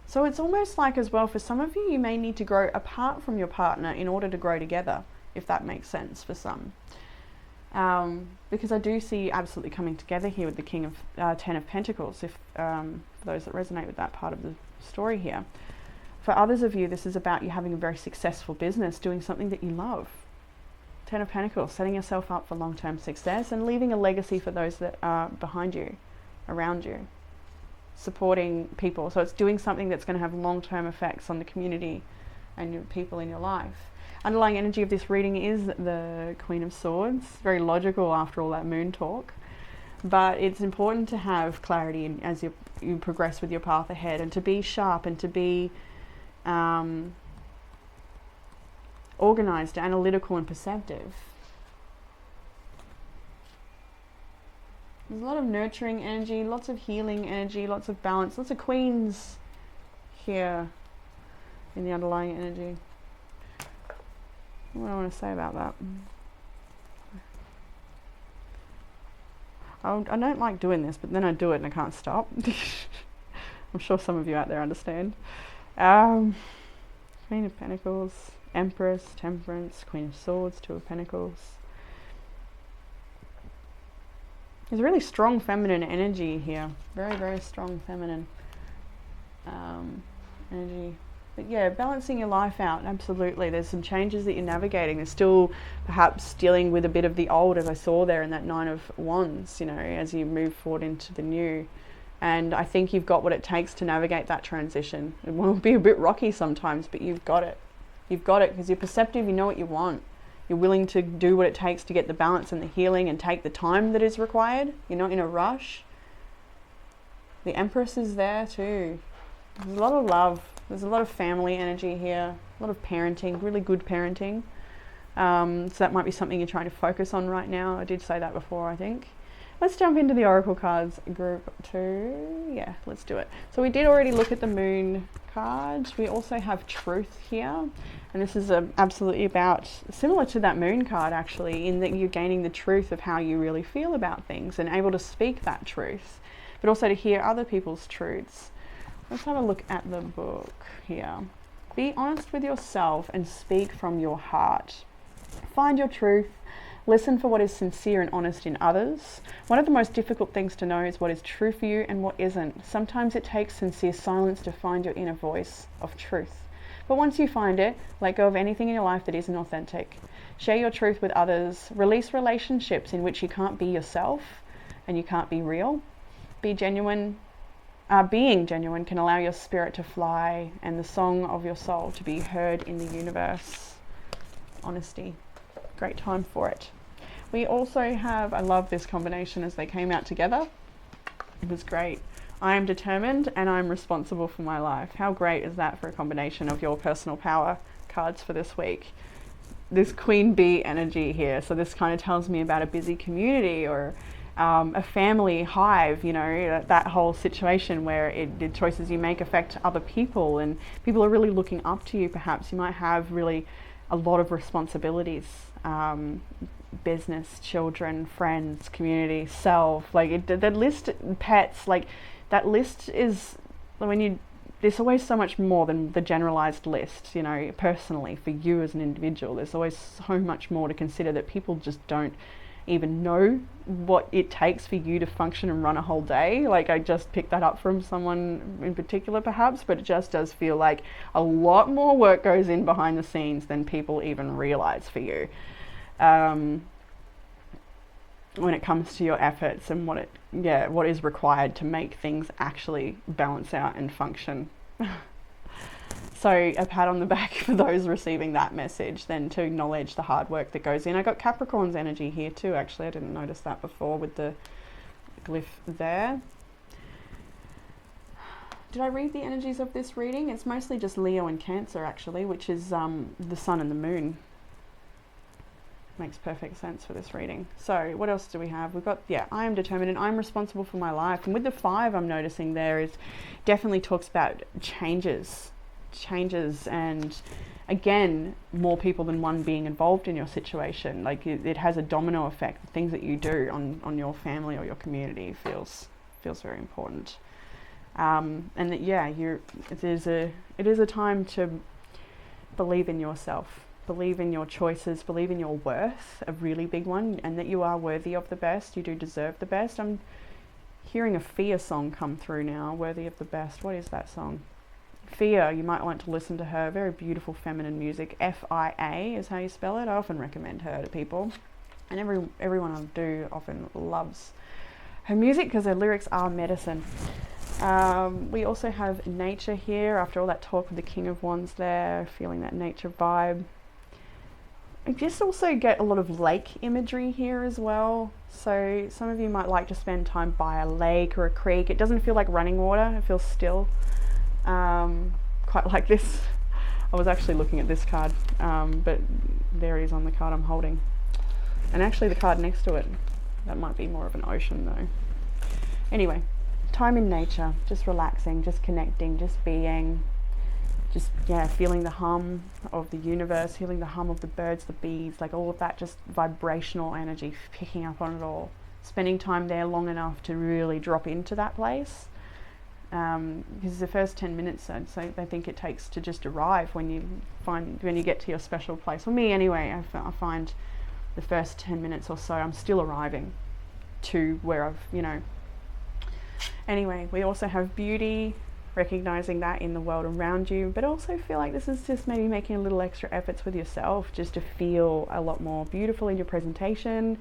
So it's almost like as well, for some of you, you may need to grow apart from your partner in order to grow together, if that makes sense for some. Because I do see absolutely coming together here with the King of Ten of Pentacles, if for those that resonate with that part of the story here. For others of you, this is about you having a very successful business, doing something that you love. Ten of Pentacles, setting yourself up for long-term success and leaving a legacy for those that are behind you, around you, supporting people. So it's doing something that's going to have long-term effects on the community and your people in your life. Underlying energy of this reading is the Queen of Swords. Very logical after all that moon talk. But it's important to have clarity as you progress with your path ahead, and to be sharp and to be organized, analytical, and perceptive. There's a lot of nurturing energy, lots of healing energy, lots of balance, lots of queens here in the underlying energy. What do I want to say about that? I don't like doing this, but then I do it and I can't stop. I'm sure some of you out there understand. Queen of Pentacles, Empress, Temperance, Queen of Swords, Two of Pentacles. There's a really strong feminine energy here. Very, very strong feminine energy. But yeah, balancing your life out, absolutely. There's some changes that you're navigating. There's still perhaps dealing with a bit of the old, as I saw there in that Nine of Wands, you know, as you move forward into the new. And I think you've got what it takes to navigate that transition. It will be a bit rocky sometimes, but you've got it. You've got it because you're perceptive, you know what you want. You're willing to do what it takes to get the balance and the healing and take the time that is required. You're not in a rush. The Empress is there too. There's a lot of love. There's a lot of family energy here. A lot of parenting, really good parenting. So that might be something you're trying to focus on right now. I did say that before, I think. Let's jump into the Oracle cards, group 2. Yeah, let's do it. So we did already look at the Moon card. We also have Truth here. And this is absolutely about, similar to that Moon card actually, in that you're gaining the truth of how you really feel about things and able to speak that truth, but also to hear other people's truths. Let's have a look at the book here. Be honest with yourself and speak from your heart. Find your truth. Listen for what is sincere and honest in others. One of the most difficult things to know is what is true for you and what isn't. Sometimes it takes sincere silence to find your inner voice of truth. But once you find it, let go of anything in your life that isn't authentic. Share your truth with others. Release relationships in which you can't be yourself and you can't be real. Be genuine. Being genuine can allow your spirit to fly and the song of your soul to be heard in the universe. Honesty. Great time for it. We also have, I love this combination as they came out together. It was great. I am determined and I'm responsible for my life. How great is that for a combination of your personal power cards for this week? This queen bee energy here. So this kind of tells me about a busy community or a family hive, you know, that whole situation where the choices you make affect other people and people are really looking up to you. Perhaps you might have really a lot of responsibilities, business, children, friends, community, self, like that list, pets, like that list is there's always so much more than the generalized list, you know, personally for you as an individual. There's always so much more to consider that people just don't even know what it takes for you to function and run a whole day. Like I just picked that up from someone in particular perhaps, but it just does feel like a lot more work goes in behind the scenes than people even realize for you when it comes to your efforts and what is required to make things actually balance out and function. So a pat on the back for those receiving that message, then to acknowledge the hard work that goes in. I got Capricorn's energy here too, actually. I didn't notice that before with the glyph there. Did I read the energies of this reading? It's mostly just Leo and Cancer actually, which is the sun and the moon. Makes perfect sense for this reading. So what else do we have? We've got, I am determined and I'm responsible for my life. And with the 5 I'm noticing there is definitely talks about changes and again more people than one being involved in your situation. Like it has a domino effect. The things that you do on your family or your community feels very important. And that it is a time to believe in yourself, believe in your choices, believe in your worth, a really big one, and that you are worthy of the best. You do deserve the best. I'm hearing a Fear song come through now, worthy of the best. What is that song? Fear, you might want to listen to her. Very beautiful feminine music. F-I-A is how you spell it. I often recommend her to people, and everyone I do often loves her music because her lyrics are medicine. We also have nature here. After all that talk with the King of Wands there, feeling that nature vibe. I just also get a lot of lake imagery here as well. So some of you might like to spend time by a lake or a creek. It doesn't feel like running water. It feels still. Quite like this. I was actually looking at this card, but there it is on the card I'm holding. And actually the card next to it, that might be more of an ocean though. Anyway, time in nature, just relaxing, just connecting, just being, just feeling the hum of the universe, feeling the hum of the birds, the bees, like all of that just vibrational energy, picking up on it all. Spending time there long enough to really drop into that place. Because the first 10 minutes, I think it takes to just arrive when you get to your special place. For me anyway, I find the first 10 minutes or so, I'm still arriving to where I've, Anyway, we also have beauty, recognizing that in the world around you, but also feel like this is just maybe making a little extra efforts with yourself just to feel a lot more beautiful in your presentation,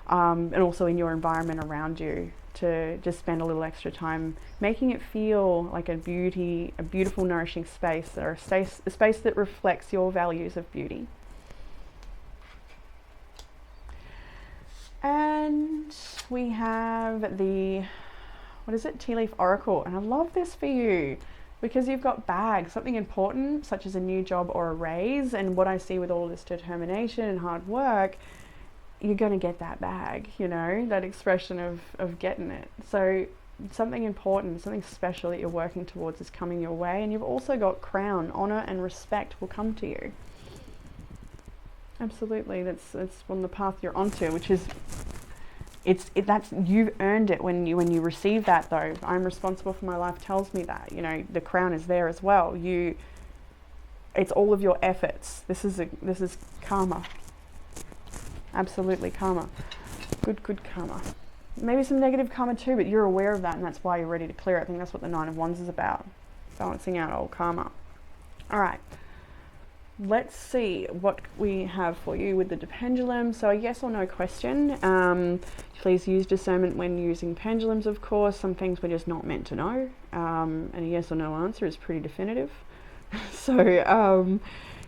and also in your environment around you, to just spend a little extra time making it feel like a beautiful, nourishing space, or a space that reflects your values of beauty. And we have the, Tea Leaf Oracle. And I love this for you because you've got bags, something important, such as a new job or a raise. And what I see with all this determination and hard work, you're going to get that bag, that expression of getting it. So something important, something special that you're working towards is coming your way. And you've also got crown, honor and respect will come to you. Absolutely, that's on the path you're onto, which is, that's you've earned it when you receive that though. I'm responsible for my life tells me that, the crown is there as well. it's all of your efforts. This is karma. Absolutely karma. Good karma. Maybe some negative karma too, but you're aware of that, and that's why you're ready to clear it. I think that's what the Nine of Wands is about. Balancing out old karma. All right. Let's see what we have for you with the pendulum. So a yes or no question. Please use discernment when using pendulums, of course. Some things we're just not meant to know. And a yes or no answer is pretty definitive. So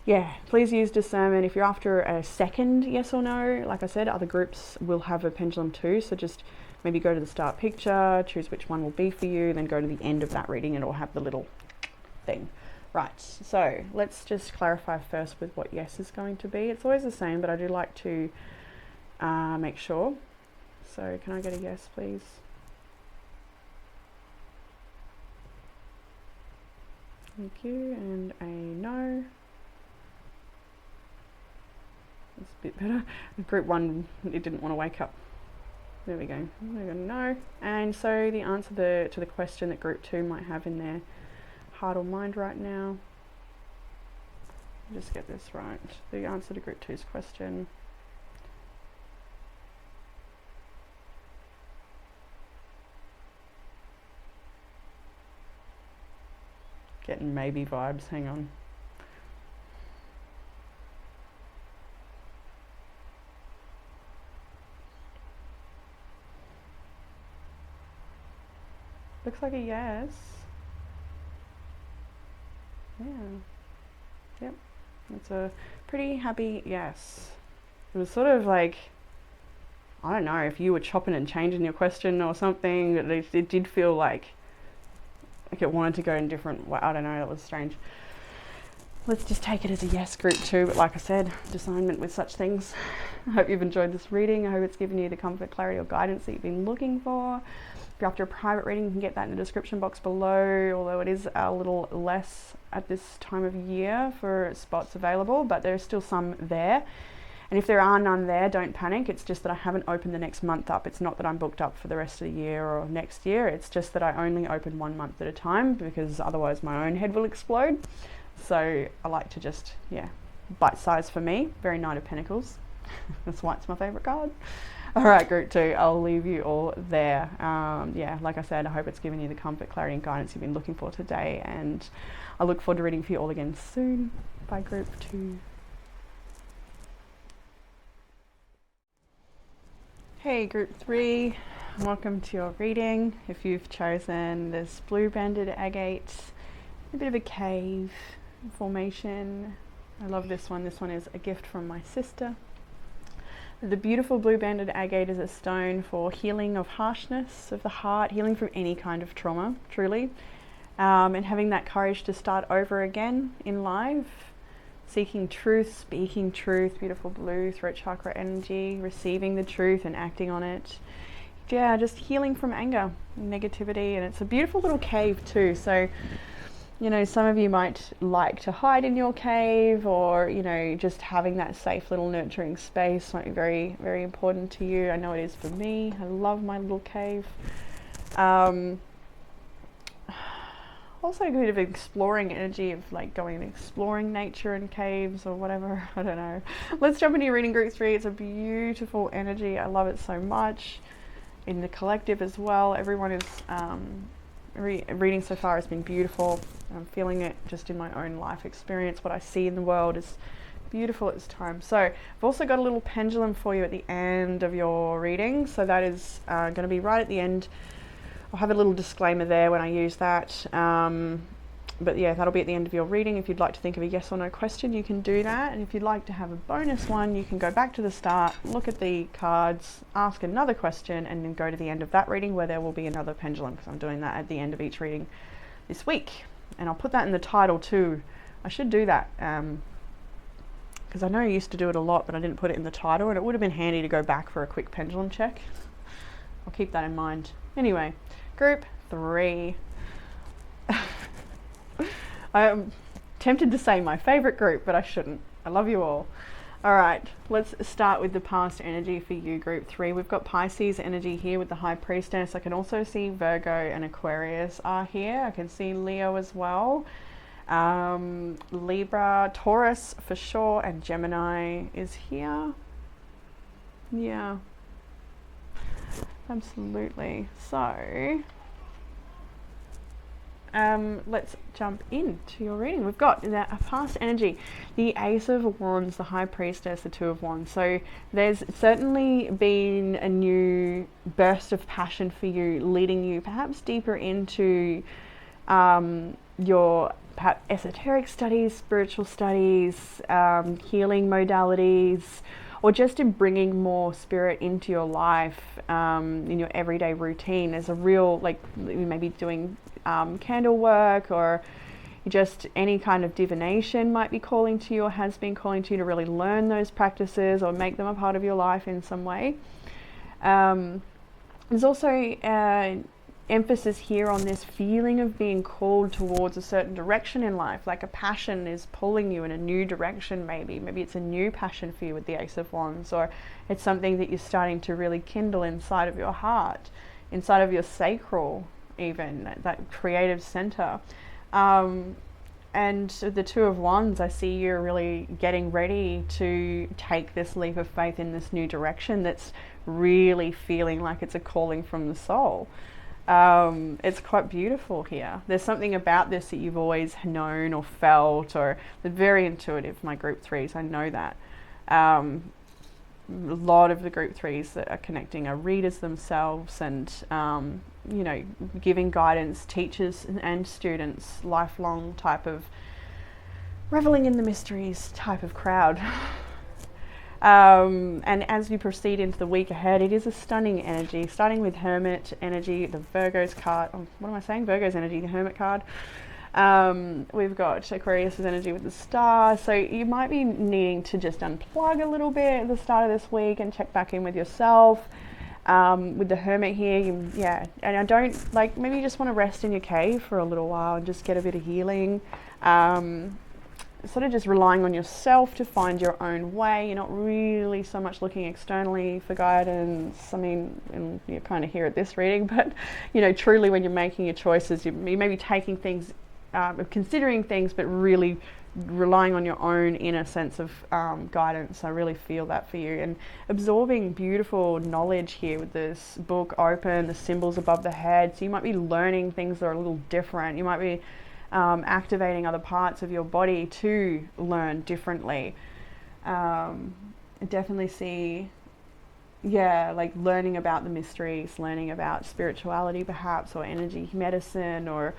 yeah, please use discernment. If you're after a second yes or no, like I said, other groups will have a pendulum too. So just maybe go to the start picture, choose which one will be for you, then go to the end of that reading and it'll have the little thing. Right, so let's just clarify first with what yes is going to be. It's always the same, but I do like to make sure. So can I get a yes, please? Thank you, and a no. That's a bit better. Group 1, it didn't want to wake up. There we go. There we go, no. And so the answer to the question that Group 2 might have in their heart or mind right now. Just get this right. The answer to Group 2's question. Getting maybe vibes, hang on. Looks like a yes. Yeah. Yep. It's a pretty happy yes. It was sort of like, I don't know, if you were chopping and changing your question or something, it did feel like it wanted to go in different way. I don't know, that was strange. Let's just take it as a yes, Group 2, but like I said, discernment with such things. I hope you've enjoyed this reading. I hope it's given you the comfort, clarity or guidance that you've been looking for. If you're after a private reading, you can get that in the description box below, although it is a little less at this time of year for spots available, but there's still some there. And if there are none there, don't panic. It's just that I haven't opened the next month up. It's not that I'm booked up for the rest of the year or next year. It's just that I only open 1 month at a time because otherwise my own head will explode. So I like to just, yeah, bite size for me. Very Knight of Pentacles. That's why it's my favorite card. All right, Group 2, I'll leave you all there. Yeah, like I said, I hope it's given you the comfort, clarity and guidance you've been looking for today. And I look forward to reading for you all again soon. Bye, Group 2. Hey, Group 3, welcome to your reading. If you've chosen this blue banded agate, a bit of a cave formation. I love this one. This one is a gift from my sister. The beautiful blue banded agate is a stone for healing of harshness of the heart, healing from any kind of trauma, truly, and having that courage to start over again in life. Seeking truth, speaking truth, beautiful blue throat chakra energy, receiving the truth and acting on it. Yeah, just healing from anger, negativity, and it's a beautiful little cave too. So, you know, some of you might like to hide in your cave, or, you know, just having that safe little nurturing space might be very, very important to you. I know it is for me. I love my little cave. Also a bit of exploring energy of like going and exploring nature and caves or whatever. I don't know. Let's jump into your reading, Group 3. It's a beautiful energy. I love it so much. In the collective as well. Everyone is, reading so far has been beautiful. I'm feeling it just in my own life experience. What I see in the world is beautiful at this time. So I've also got a little pendulum for you at the end of your reading. So that is going to be right at the end. I'll have a little disclaimer there when I use that. But yeah, that'll be at the end of your reading. If you'd like to think of a yes or no question, you can do that. And if you'd like to have a bonus one, you can go back to the start, look at the cards, ask another question, and then go to the end of that reading where there will be another pendulum, because I'm doing that at the end of each reading this week. And I'll put that in the title too. I should do that, because I know I used to do it a lot, but I didn't put it in the title, and it would have been handy to go back for a quick pendulum check. I'll keep that in mind. Anyway, Group 3. I am tempted to say my favorite group, but I shouldn't. I love you all. All right, let's start with the past energy for you, Group 3. We've got Pisces energy here with the High Priestess. I can also see Virgo and Aquarius are here. I can see Leo as well. Libra, Taurus for sure, and Gemini is here. Yeah, absolutely. So let's jump into your reading. We've got a past energy, the Ace of Wands, the High Priestess, the Two of Wands. So there's certainly been a new burst of passion for you, leading you perhaps deeper into your perhaps esoteric studies, spiritual studies, healing modalities, or just in bringing more spirit into your life, in your everyday routine. There's a real, like, you may be doing candle work, or just any kind of divination might be calling to you, or has been calling to you, to really learn those practices or make them a part of your life in some way. There's also emphasis here on this feeling of being called towards a certain direction in life, like a passion is pulling you in a new direction. Maybe it's a new passion for you with the Ace of Wands, or it's something that you're starting to really kindle inside of your heart, inside of your sacral, even that creative center. And the Two of Wands, I see you're really getting ready to take this leap of faith in this new direction that's really feeling like it's a calling from the soul. It's quite beautiful here. There's something about this that you've always known or felt, or they're very intuitive, my group threes, I know that. A lot of the group threes that are connecting are readers themselves, and you know, giving guidance, teachers and students, lifelong type of reveling in the mysteries type of crowd. And as we proceed into the week ahead, it is a stunning energy, starting with Hermit energy, the Virgo's card. Oh, what am I saying? Virgo's energy, the Hermit card. We've got Aquarius's energy with the Star. So you might be needing to just unplug a little bit at the start of this week and check back in with yourself. With the Hermit here, yeah, and I don't, like, maybe you just want to rest in your cave for a little while and just get a bit of healing. Sort of just relying on yourself to find your own way. You're not really so much looking externally for guidance. I mean, and you kind of hear at this reading, but you know, truly when you're making your choices, you may be taking things, considering things, but really relying on your own inner sense of guidance. I really feel that for you, and absorbing beautiful knowledge here with this book open, the symbols above the head. So you might be learning things that are a little different. You might be activating other parts of your body to learn differently. I definitely see, yeah, like learning about the mysteries, learning about spirituality perhaps, or energy medicine, or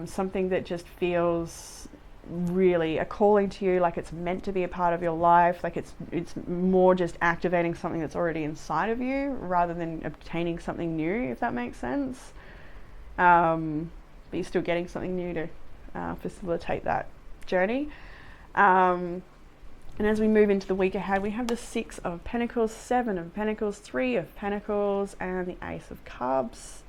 something that just feels really a calling to you, like it's meant to be a part of your life, like it's more just activating something that's already inside of you rather than obtaining something new, if that makes sense. But you're still getting something new to facilitate that journey. And as we move into the week ahead, we have the Six of Pentacles, Seven of Pentacles, Three of Pentacles, and the Ace of Cups.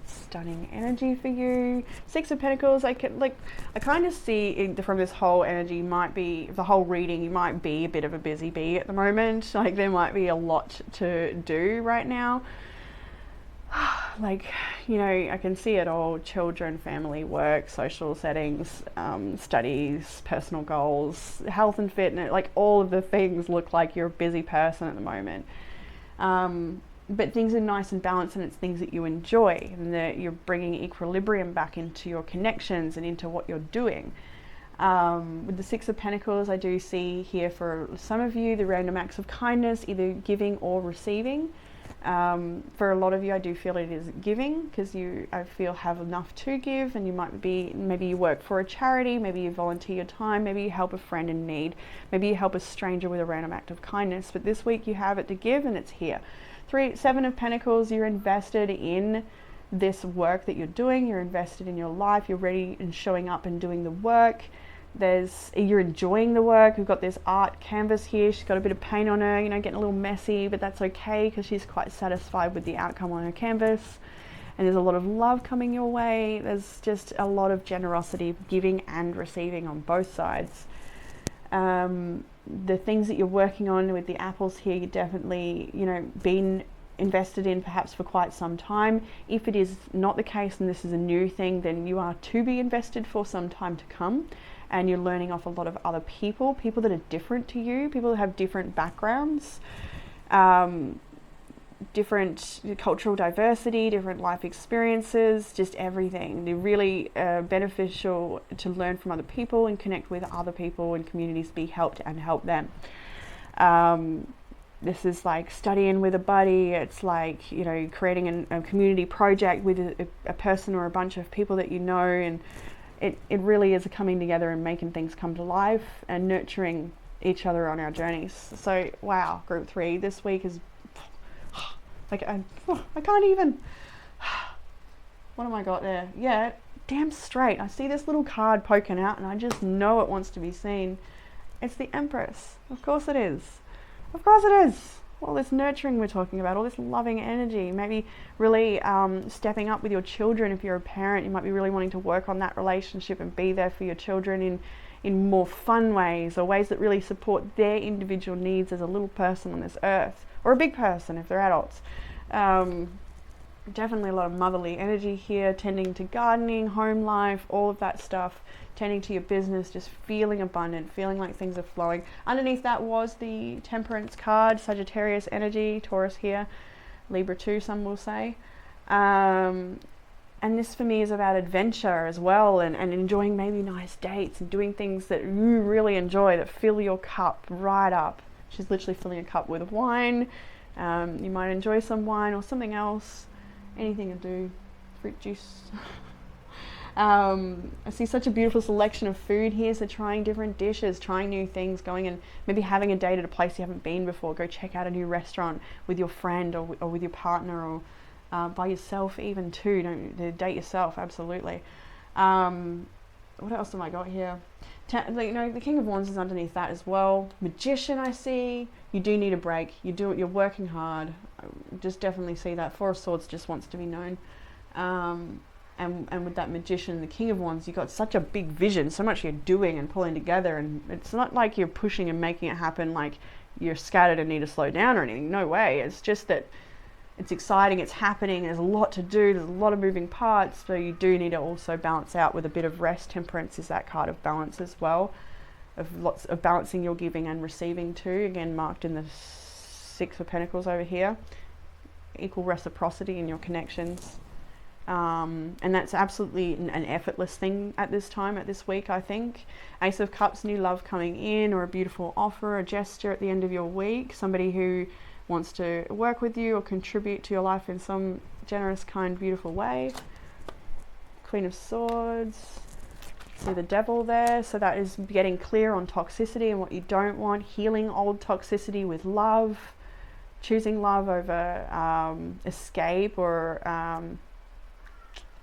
Stunning energy for you. Six of Pentacles, I kind of see from this whole energy, might be the whole reading, you might be a bit of a busy bee at the moment. Like there might be a lot to do right now. Like, you know, I can see it all: children, family, work, social settings, studies, personal goals, health and fitness. Like all of the things look like you're a busy person at the moment. But things are nice and balanced, and it's things that you enjoy, and that you're bringing equilibrium back into your connections and into what you're doing. With the Six of Pentacles, I do see here for some of you the random acts of kindness, either giving or receiving. For a lot of you, I do feel it is giving, because you, I feel, have enough to give, and you might be, maybe you work for a charity, maybe you volunteer your time, maybe you help a friend in need, maybe you help a stranger with a random act of kindness. But this week you have it to give, and it's here. Seven of Pentacles, you're invested in this work that you're doing, you're invested in your life, you're ready and showing up and doing the work. You're enjoying the work. We've got this art canvas here. She's got a bit of paint on her, you know, getting a little messy, but that's okay because she's quite satisfied with the outcome on her canvas. And there's a lot of love coming your way. There's just a lot of generosity, giving and receiving on both sides. The things that you're working on with the apples here, you definitely, you know, been invested in perhaps for quite some time. If it is not the case and this is a new thing, then you are to be invested for some time to come, and you're learning off a lot of other people that are different to you, people that have different backgrounds, different cultural diversity, different life experiences, just everything. They're really beneficial to learn from other people and connect with other people and communities, be helped and help them. This is like studying with a buddy. It's like, you know, creating a community project with a person or a bunch of people that you know, and it really is a coming together and making things come to life and nurturing each other on our journeys. So wow, group 3 this week is like I can't even. What have I got there? Yeah, damn straight. I see this little card poking out and I just know it wants to be seen. It's the Empress. Of course it is. Of course it is. All this nurturing we're talking about, all this loving energy, maybe really stepping up with your children. If you're a parent, you might be really wanting to work on that relationship and be there for your children in more fun ways, or ways that really support their individual needs as a little person on this earth, or a big person if they're adults. Definitely a lot of motherly energy here, tending to gardening, home life, all of that stuff, tending to your business, just feeling abundant, feeling like things are flowing. Underneath that was the Temperance card, Sagittarius energy, Taurus here, Libra too, some will say. And this for me is about adventure as well, and enjoying maybe nice dates and doing things that you really enjoy, that fill your cup right up. She's literally filling a cup with wine. You might enjoy some wine or something else, anything to do, fruit juice. I see such a beautiful selection of food here, so trying different dishes, trying new things, going and maybe having a date at a place you haven't been before. Go check out a new restaurant with your friend or with your partner, or by yourself even too. Don't date yourself, absolutely. What else have I got here? The King of Wands is underneath that as well. Magician, I see. You do need a break. You're working hard. I just definitely see that. Four of Swords just wants to be known. And with that Magician, the King of Wands, you've got such a big vision, so much you're doing and pulling together, and it's not like you're pushing and making it happen like you're scattered and need to slow down or anything. No way. It's just that it's exciting, it's happening, there's a lot to do, there's a lot of moving parts, so you do need to also balance out with a bit of rest. Temperance is that card of balance as well, of lots of balancing your giving and receiving too, again marked in the Six of Pentacles over here. Equal reciprocity in your connections. And that's absolutely an effortless thing at this time, at this week, I think. Ace of Cups, new love coming in, or a beautiful offer, a gesture at the end of your week, somebody who wants to work with you or contribute to your life in some generous, kind, beautiful way. Queen of Swords, see the Devil there, so that is getting clear on toxicity and what you don't want, healing old toxicity with love, choosing love over escape, or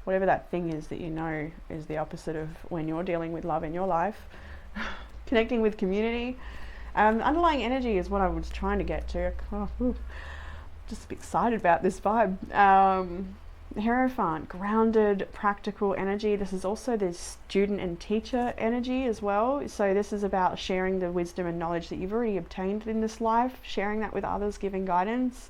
whatever that thing is that you know is the opposite of when you're dealing with love in your life. Connecting with community. Underlying energy is what I was trying to get to. Just excited about this vibe. Hierophant, grounded, practical energy. This is also the student and teacher energy as well. So this is about sharing the wisdom and knowledge that you've already obtained in this life, sharing that with others, giving guidance.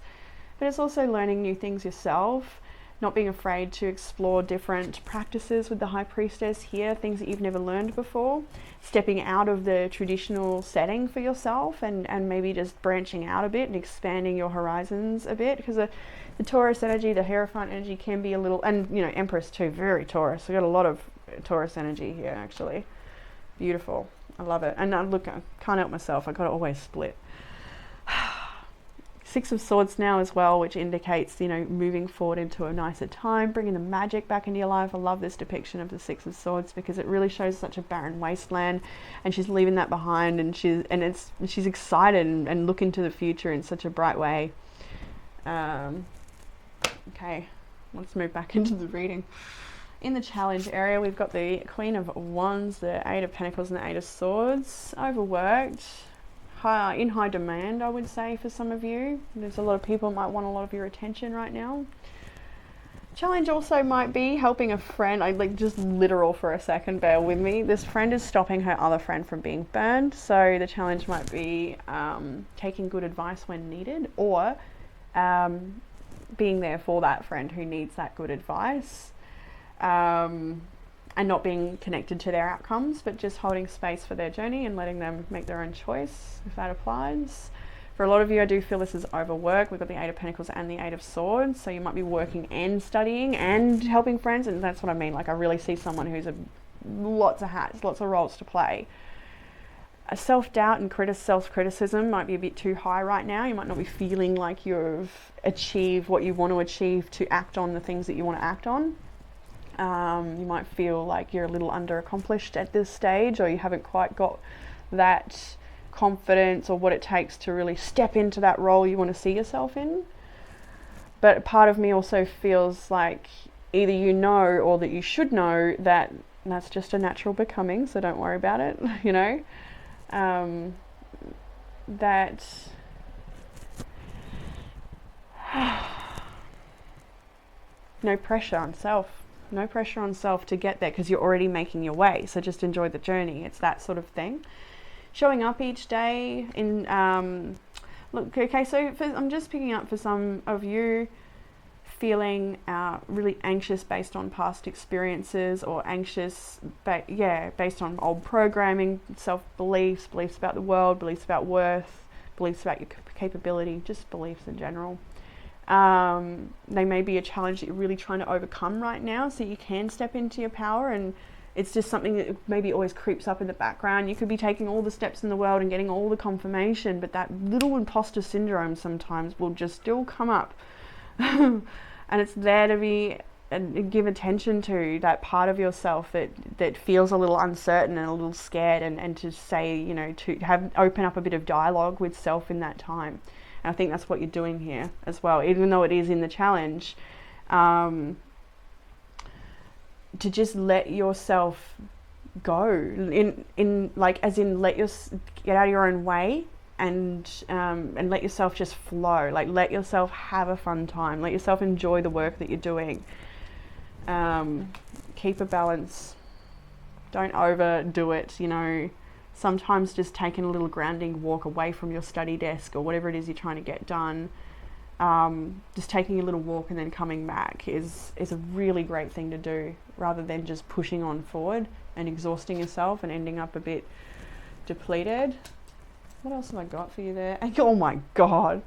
But it's also learning new things yourself, not being afraid to explore different practices with the High Priestess here, things that you've never learned before, stepping out of the traditional setting for yourself, and maybe just branching out a bit and expanding your horizons a bit, because the Taurus energy, the Hierophant energy can be a little, and you know, Empress too, very Taurus. We got a lot of Taurus energy here actually. Beautiful. I love it. And look, I can't help myself, I got to always split. Six of Swords now as well, which indicates, you know, moving forward into a nicer time, bringing the magic back into your life. I love this depiction of the Six of Swords because it really shows such a barren wasteland, and she's leaving that behind, and she's excited and looking to the future in such a bright way. Okay, let's move back into the reading. In the challenge area, we've got the Queen of Wands, the Eight of Pentacles, and the Eight of Swords. Overworked. In high demand, I would say, for some of you. There's a lot of people that might want a lot of your attention right now. Challenge also might be helping a friend. I like just literal for a second, bear with me. This friend is stopping her other friend from being burned. So the challenge might be taking good advice when needed, or being there for that friend who needs that good advice, and not being connected to their outcomes, but just holding space for their journey and letting them make their own choice, if that applies. For a lot of you, I do feel this is overwork. We've got the Eight of Pentacles and the Eight of Swords, so you might be working and studying and helping friends, and that's what I mean. Like, I really see someone who's lots of hats, lots of roles to play. A self-doubt and self-criticism might be a bit too high right now. You might not be feeling like you've achieved what you want to achieve to act on the things that you want to act on. You might feel like you're a little under-accomplished at this stage, or you haven't quite got that confidence or what it takes to really step into that role you want to see yourself in. But part of me also feels like either you know, or that you should know, that that's just a natural becoming, so don't worry about it, you know. That no pressure on self to get there, because you're already making your way, so just enjoy the journey. It's that sort of thing. Showing up each day in look, okay, so I'm just picking up for some of you feeling really anxious based on past experiences, or anxious based on old programming, self-beliefs, beliefs about the world, beliefs about worth, beliefs about your capability, just beliefs in general. They may be a challenge that you're really trying to overcome right now, so you can step into your power, and it's just something that maybe always creeps up in the background. You could be taking all the steps in the world and getting all the confirmation, but that little imposter syndrome sometimes will just still come up. And it's there to be and give attention to that part of yourself that feels a little uncertain and a little scared, and to say, you know, to open up a bit of dialogue with self in that time. And I think that's what you're doing here as well, even though it is in the challenge, to just let yourself go, get out of your own way, and let yourself just flow. Like, let yourself have a fun time. Let yourself enjoy the work that you're doing. Keep a balance. Don't overdo it, you know. Sometimes just taking a little grounding walk away from your study desk or whatever it is you're trying to get done, just taking a little walk and then coming back is a really great thing to do, rather than just pushing on forward and exhausting yourself and ending up a bit depleted. What else have I got for you there? Oh my God.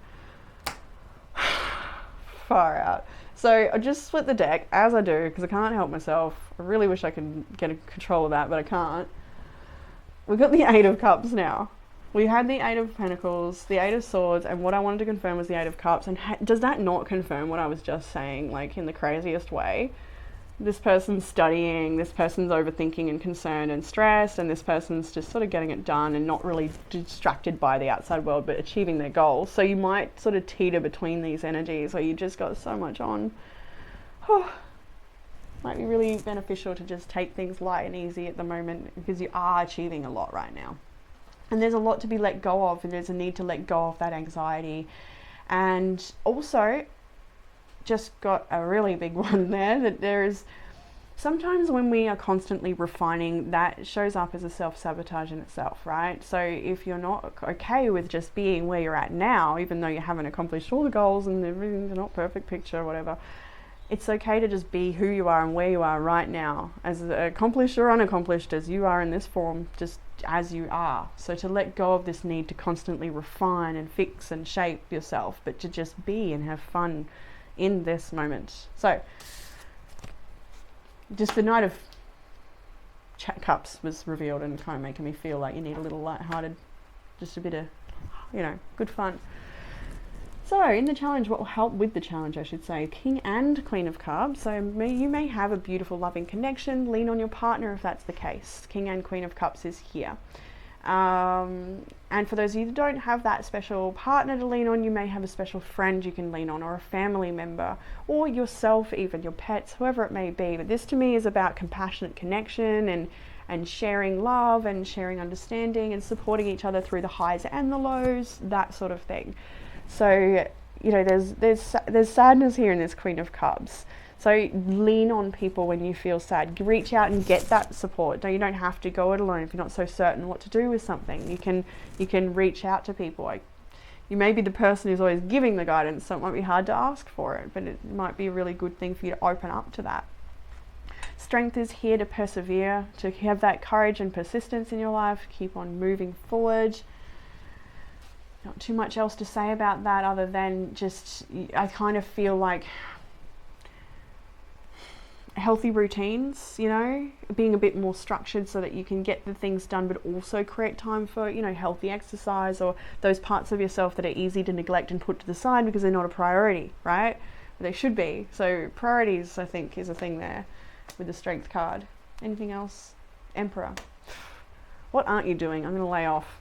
Far out. So I just split the deck, as I do, because I can't help myself. I really wish I could get a control of that, but I can't. We've got the Eight of Cups now. We had the Eight of Pentacles, the Eight of Swords, and what I wanted to confirm was the Eight of Cups. And does that not confirm what I was just saying, like, in the craziest way? This person's studying, this person's overthinking and concerned and stressed, and this person's just sort of getting it done and not really distracted by the outside world, but achieving their goals. So you might sort of teeter between these energies, where you just got so much on. Might be really beneficial to just take things light and easy at the moment, because you are achieving a lot right now. And there's a lot to be let go of, and there's a need to let go of that anxiety. And also, just got a really big one there, that there is sometimes when we are constantly refining, that shows up as a self-sabotage in itself, right? So if you're not okay with just being where you're at now, even though you haven't accomplished all the goals and everything's not perfect picture or whatever, it's okay to just be who you are and where you are right now, as accomplished or unaccomplished as you are in this form, just as you are. So to let go of this need to constantly refine and fix and shape yourself, but to just be and have fun in this moment. So just the Knight of Cups was revealed, and kind of making me feel like you need a little lighthearted, just a bit of, you know, good fun. So in the challenge, what will help with the challenge, I should say, King and Queen of Cups. So you may have a beautiful loving connection. Lean on your partner if that's the case. King and Queen of Cups is here. And for those of you that don't have that special partner to lean on, you may have a special friend you can lean on, or a family member, or yourself even, your pets, whoever it may be. But this to me is about compassionate connection and sharing love and sharing understanding and supporting each other through the highs and the lows, that sort of thing. So, you know, there's sadness here in this Queen of Cups. So lean on people when you feel sad. Reach out and get that support. You don't have to go it alone if you're not so certain what to do with something. You can reach out to people. You may be the person who's always giving the guidance, so it might be hard to ask for it, but it might be a really good thing for you to open up to that. Strength is here to persevere, to have that courage and persistence in your life, keep on moving forward. Not too much else to say about that other than just, I kind of feel like healthy routines, you know, being a bit more structured so that you can get the things done, but also create time for, you know, healthy exercise or those parts of yourself that are easy to neglect and put to the side because they're not a priority, right? But they should be. So priorities, I think, is a thing there with the Strength card. Anything else? Emperor. What aren't you doing? I'm going to lay off.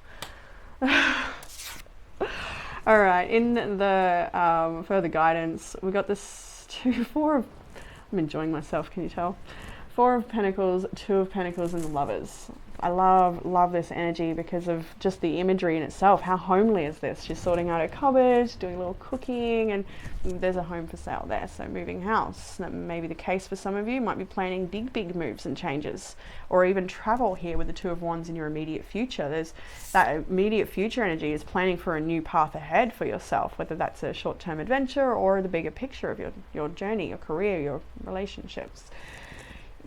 All right, in the further guidance, we got this I'm enjoying myself, can you tell? 4 of Pentacles, 2 of Pentacles, and the Lovers. I love this energy because of just the imagery in itself. How homely is this? She's sorting out her cupboard, doing a little cooking, and there's a home for sale there. So moving house, that may be the case for some of you. Might be planning big moves and changes, or even travel here with the 2 of Wands in your immediate future. There's that immediate future energy is planning for a new path ahead for yourself, whether that's a short-term adventure or the bigger picture of your journey, your career, your relationships.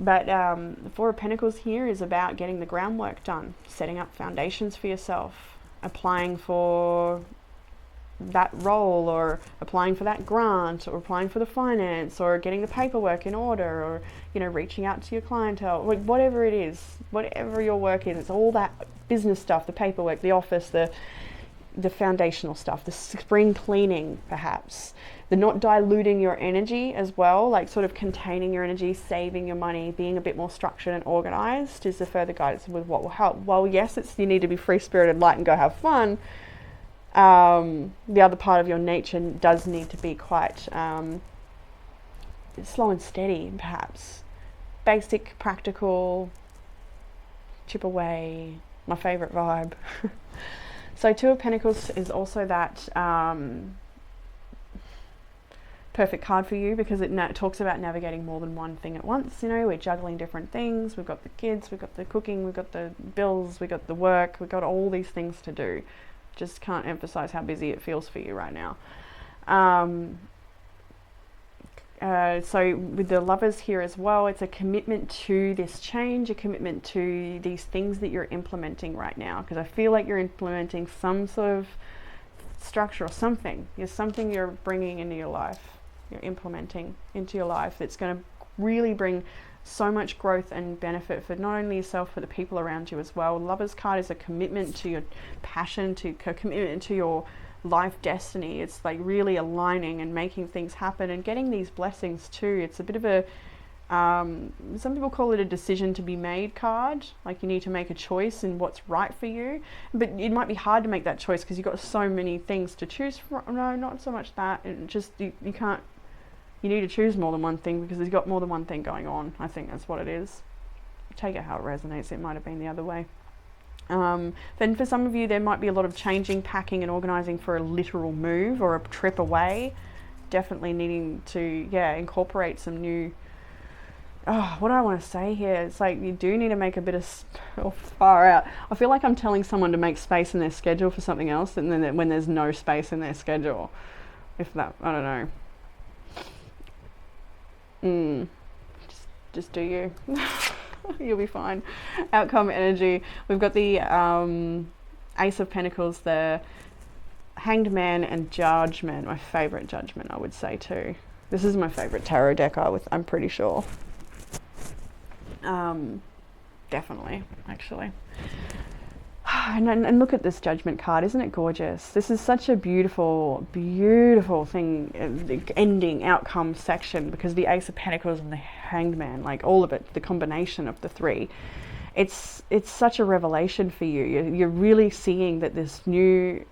But the 4 of Pentacles here is about getting the groundwork done, setting up foundations for yourself, applying for that role, or applying for that grant, or applying for the finance, or getting the paperwork in order, or, you know, reaching out to your clientele, whatever it is, whatever your work is. It's all that business stuff, the paperwork, the office, the foundational stuff, the spring cleaning, perhaps. The not diluting your energy as well, like sort of containing your energy, saving your money, being a bit more structured and organized is the further guidance with what will help. Well, yes, you need to be free-spirited, light, and go have fun. The other part of your nature does need to be quite slow and steady, perhaps. Basic, practical, chip away, my favorite vibe. So 2 of Pentacles is also that perfect card for you because it talks about navigating more than one thing at once. You know, we're juggling different things. We've got the kids, we've got the cooking, we've got the bills, we've got the work, we've got all these things to do. Just can't emphasize how busy it feels for you right now. So with the Lovers here as well, it's a commitment to this change, a commitment to these things that you're implementing right now, because I feel like you're implementing some sort of structure or something. There's something you're bringing into your life, you're implementing into your life that's going to really bring so much growth and benefit for not only yourself but the people around you as well. Lovers card is a commitment to your passion, to commitment to your life destiny. It's like really aligning and making things happen and getting these blessings too. It's a bit of a some people call it a decision to be made card, like you need to make a choice in what's right for you, but it might be hard to make that choice because you've got so many things to choose from. No, not so much that, it just you can't, you need to choose more than one thing because you've got more than one thing going on. I think that's what it is. Take it how it resonates. It might have been the other way. Then for some of you there might be a lot of changing, packing and organizing for a literal move or a trip away. Definitely needing to incorporate some new, what do I want to say here? It's like you do need to make a bit of far out. I feel like I'm telling someone to make space in their schedule for something else, and then when there's no space in their schedule, if that, I don't know. Just do you. You'll be fine. Outcome energy. We've got the Ace of Pentacles, the Hanged Man, and Judgment. My favorite Judgment, I would say too. This is my favorite tarot deck. I'm pretty sure. Definitely, actually. And look at this Judgment card. Isn't it gorgeous? This is such a beautiful, beautiful thing, ending outcome section, because the Ace of Pentacles and the Hanged Man, like all of it, the combination of the three, it's such a revelation for you. You're really seeing that this new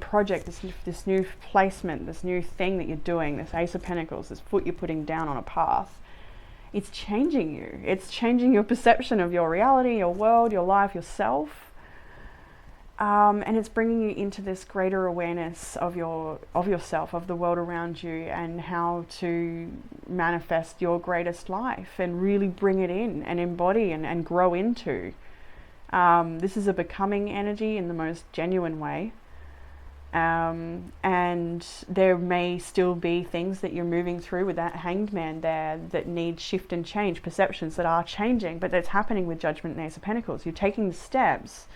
project, this new placement, this new thing that you're doing, this Ace of Pentacles, this foot you're putting down on a path, it's changing you. It's changing your perception of your reality, your world, your life, yourself. And it's bringing you into this greater awareness of yourself, of the world around you, and how to manifest your greatest life and really bring it in and embody and grow into. This is a becoming energy in the most genuine way. And there may still be things that you're moving through with that hanged man there that need shift and change, perceptions that are changing, but that's happening with Judgment and Ace of Pentacles. You're taking the steps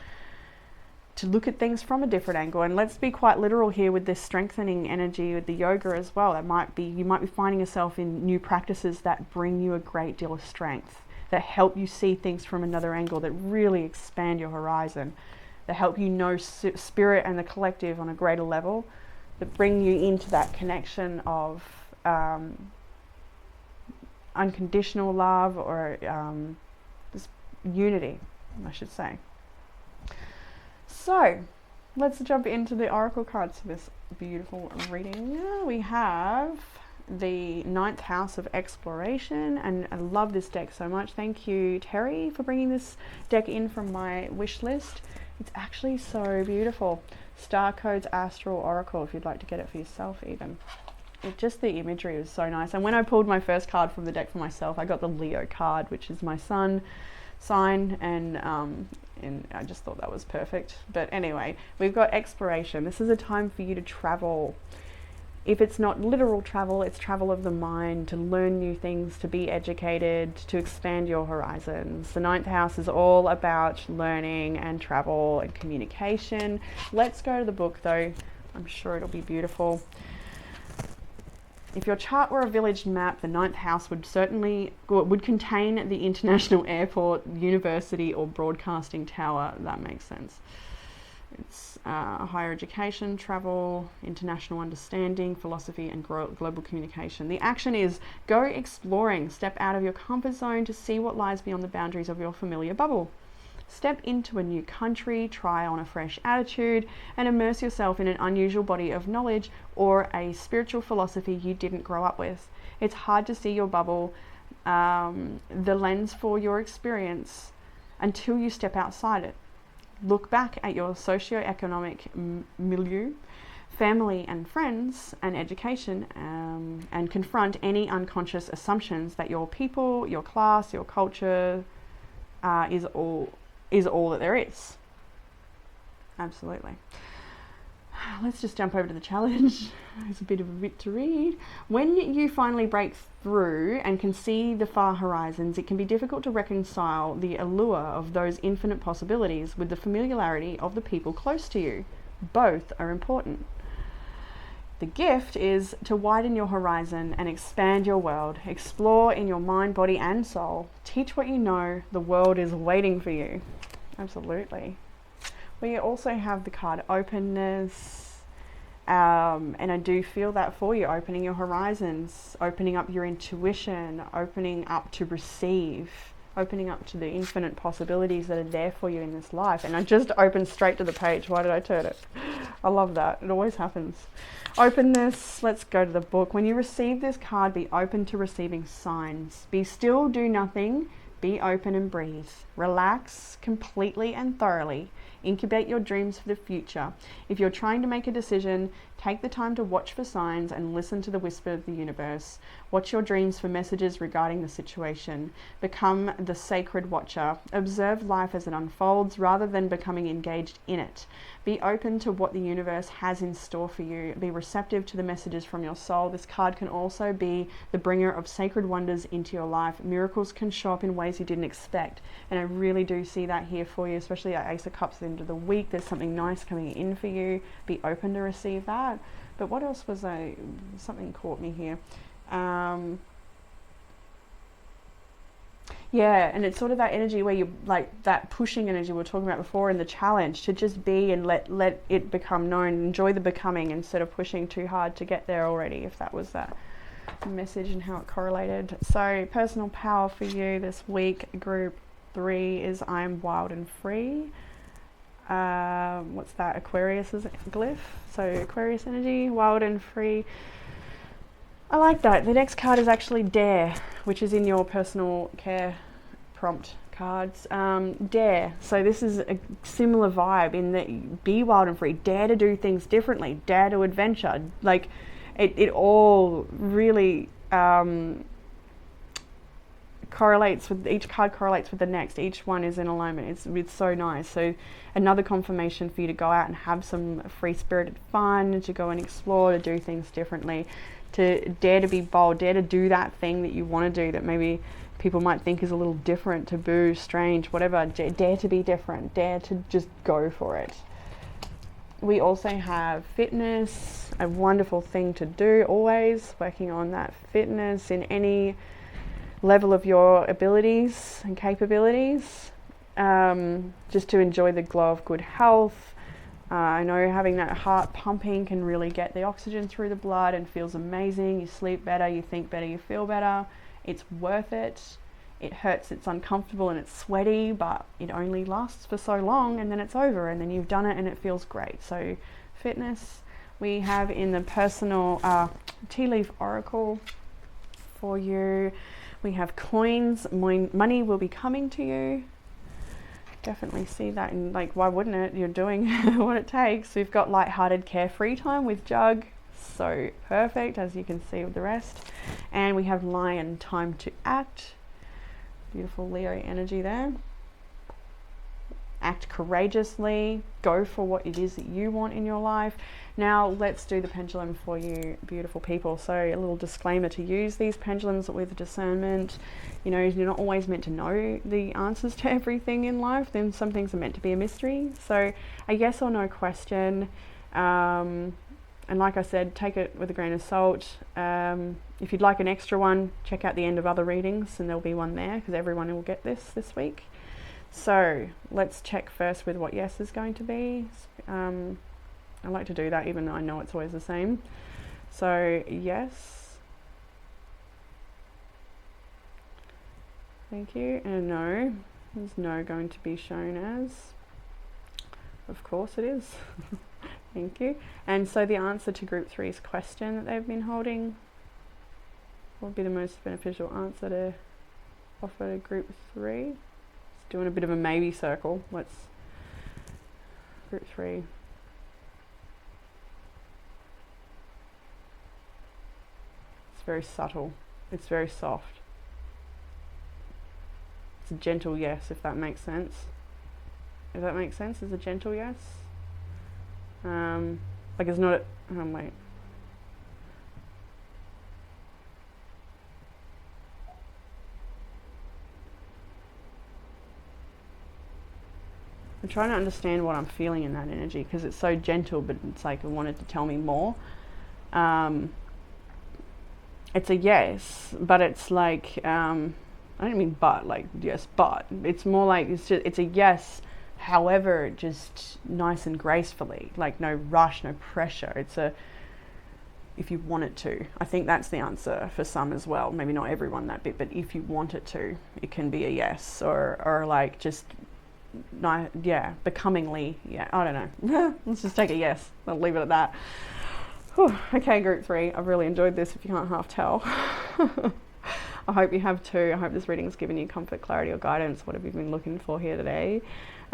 to look at things from a different angle. And let's be quite literal here with this strengthening energy with the yoga as well. You might be finding yourself in new practices that bring you a great deal of strength, that help you see things from another angle, that really expand your horizon, that help you know spirit and the collective on a greater level, that bring you into that connection of unconditional love, or just unity, I should say. So let's jump into the oracle cards for this beautiful reading. We have the 9th house of exploration, and I love this deck so much. Thank you, Terry, for bringing this deck in from my wish list. It's actually so beautiful. Star Codes Astral Oracle, if you'd like to get it for yourself even. Just the imagery was so nice. And when I pulled my first card from the deck for myself, I got the Leo card, which is my sun sign, and I just thought that was perfect. But anyway, we've got exploration. This is a time for you to travel. If it's not literal travel, it's travel of the mind, to learn new things, to be educated, to expand your horizons. The 9th house is all about learning and travel and communication. Let's go to the book though. I'm sure it'll be beautiful. If your chart were a village map, the 9th house would contain the international airport, university, or broadcasting tower. That makes sense. It's higher education, travel, international understanding, philosophy, and global communication. The action is go exploring. Step out of your comfort zone to see what lies beyond the boundaries of your familiar bubble. Step into a new country, try on a fresh attitude, and immerse yourself in an unusual body of knowledge or a spiritual philosophy you didn't grow up with. It's hard to see your bubble, the lens for your experience, until you step outside it. Look back at your socio-economic milieu, family and friends, and education, and confront any unconscious assumptions that your people, your class, your culture is all that there is. Absolutely. Let's just jump over to the challenge. It's a bit of a bit to read. When you finally break through and can see the far horizons, it can be difficult to reconcile the allure of those infinite possibilities with the familiarity of the people close to you. Both are important. The gift is to widen your horizon and expand your world. Explore in your mind, body, and soul. Teach what you know. The world is waiting for you. Absolutely. We also have the card openness, and I do feel that for you, opening your horizons, opening up your intuition, opening up to receive, opening up to the infinite possibilities that are there for you in this life. And I just opened straight to the page. Why did I turn it? I love that. It always happens. Openness. Let's go to the book. When you receive this card, be open to receiving signs. Be still, do nothing. Be open and breathe. Relax completely and thoroughly. Incubate your dreams for the future. If you're trying to make a decision, take the time to watch for signs and listen to the whisper of the universe. Watch your dreams for messages regarding the situation. Become the sacred watcher. Observe life as it unfolds rather than becoming engaged in it. Be open to what the universe has in store for you. Be receptive to the messages from your soul. This card can also be the bringer of sacred wonders into your life. Miracles can show up in ways you didn't expect. And I really do see that here for you, especially at Ace of Cups at the end of the week. There's something nice coming in for you. Be open to receive that. But what else was something caught me here. Yeah, and it's sort of that energy where you like that pushing energy we were talking about before in the challenge, to just be and let it become known. Enjoy the becoming instead of pushing too hard to get there already, if that was that message and how it correlated. So personal power for you this week, group 3 is I am wild and free. What's that? Aquarius's glyph. So Aquarius energy, wild and free. I like that. The next card is actually Dare, which is in your personal care prompt cards. Dare. So this is a similar vibe in that be wild and free. Dare to do things differently. Dare to adventure. Like it all really correlates with, each card correlates with the next. Each one is in alignment. It's so nice. So another confirmation for you to go out and have some free-spirited fun, to go and explore, to do things differently, to dare to be bold, dare to do that thing that you want to do that maybe people might think is a little different, taboo, strange, whatever. Dare to be different. Dare to just go for it. We also have fitness, a wonderful thing to do, always working on that fitness in any level of your abilities and capabilities, just to enjoy the glow of good health. I know having that heart pumping can really get the oxygen through the blood and feels amazing. You sleep better, you think better, you feel better. It's worth it. It hurts, it's uncomfortable and it's sweaty, but it only lasts for so long and then it's over and then you've done it and it feels great. So fitness. We have in the personal tea leaf oracle for you. We have coins. Money will be coming to you. Definitely see that, and like, why wouldn't it? You're doing what it takes. We've got lighthearted, carefree time with Jug. So perfect, as you can see with the rest. And we have Lion, time to act. Beautiful Leo energy there. Act courageously. Go for what it is that you want in your life. Now let's do the pendulum for you, beautiful people. So a little disclaimer to use these pendulums with discernment. You know, you're not always meant to know the answers to everything in life. Then some things are meant to be a mystery. So a yes or no question. And like I said, take it with a grain of salt. If you'd like an extra one, check out the end of other readings and there'll be one there because everyone will get this week. So let's check first with what yes is going to be. I like to do that even though I know it's always the same. So yes. Thank you. And no. There's no going to be shown as. Of course it is. Thank you. And so the answer to group 3's question that they've been holding, what would be the most beneficial answer to offer to group 3? Just doing a bit of a maybe circle. Let's group 3. It's very subtle. It's very soft. It's a gentle yes, if that makes sense. If that makes sense, it's a gentle yes. Like it's not a, wait. I'm trying to understand what I'm feeling in that energy because it's so gentle, but it's like it wanted to tell me more. It's a yes, but it's like, I don't mean but, like yes, but. It's more like it's a yes. However, just nice and gracefully, like no rush, no pressure. It's a, if you want it to. I think that's the answer for some as well. Maybe not everyone that bit, but if you want it to, it can be a yes or like just, yeah, becomingly, yeah, I don't know. Let's just take a yes. I'll leave it at that. Whew. Okay, group 3, I've really enjoyed this if you can't half tell. I hope you have too. I hope this reading has given you comfort, clarity or guidance. What have you been looking for here today?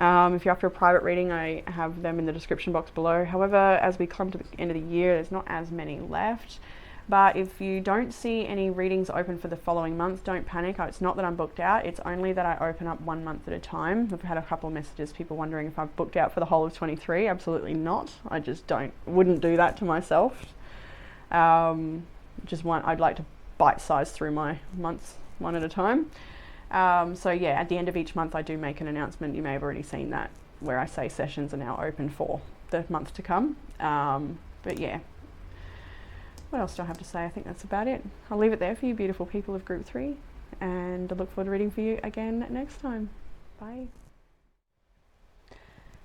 If you're after a private reading, I have them in the description box below. However, as we come to the end of the year, there's not as many left. But if you don't see any readings open for the following month, don't panic. It's not that I'm booked out. It's only that I open up 1 month at a time. I've had a couple of messages, people wondering if I've booked out for the whole of 23. Absolutely not. I just wouldn't do that to myself. I'd like to bite-size through my months one at a time. So yeah, at the end of each month I do make an announcement. You may have already seen that, where I say sessions are now open for the month to come. But yeah, what else do I have to say? I think that's about it. I'll leave it there for you beautiful people of group 3, and I look forward to reading for you again next time. Bye.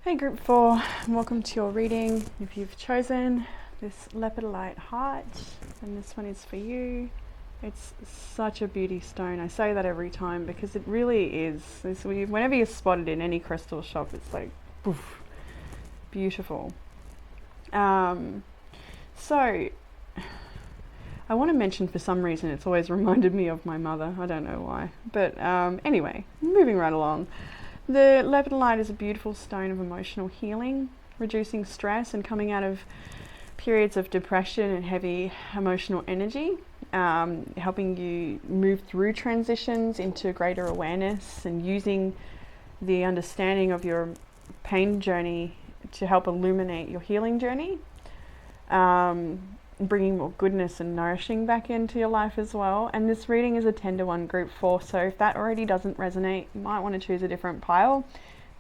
Hey group 4, welcome to your reading. If you've chosen this lepidolite heart, and this one is for you. It's such a beauty stone. I say that every time because it really is. Whenever you spot it in any crystal shop, it's like, poof, beautiful. So, I want to mention, for some reason, it's always reminded me of my mother. I don't know why. But anyway, moving right along. The lepidolite is a beautiful stone of emotional healing, reducing stress and coming out of periods of depression and heavy emotional energy. helping you move through transitions into greater awareness, and using the understanding of your pain journey to help illuminate your healing journey, bringing more goodness and nourishing back into your life as well. And this reading is a 10-to-1 group 4, so if that already doesn't resonate, you might want to choose a different pile.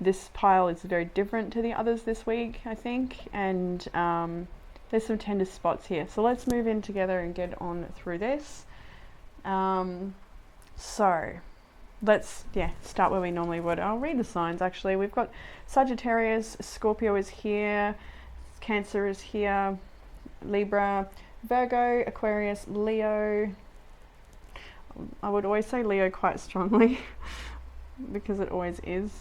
This pile is very different to the others this week, I think, and there's some tender spots here. So let's move in together and get on through this. So let's start where we normally would. I'll read the signs actually. We've got Sagittarius, Scorpio is here, Cancer is here, Libra, Virgo, Aquarius, Leo. I would always say Leo quite strongly because it always is.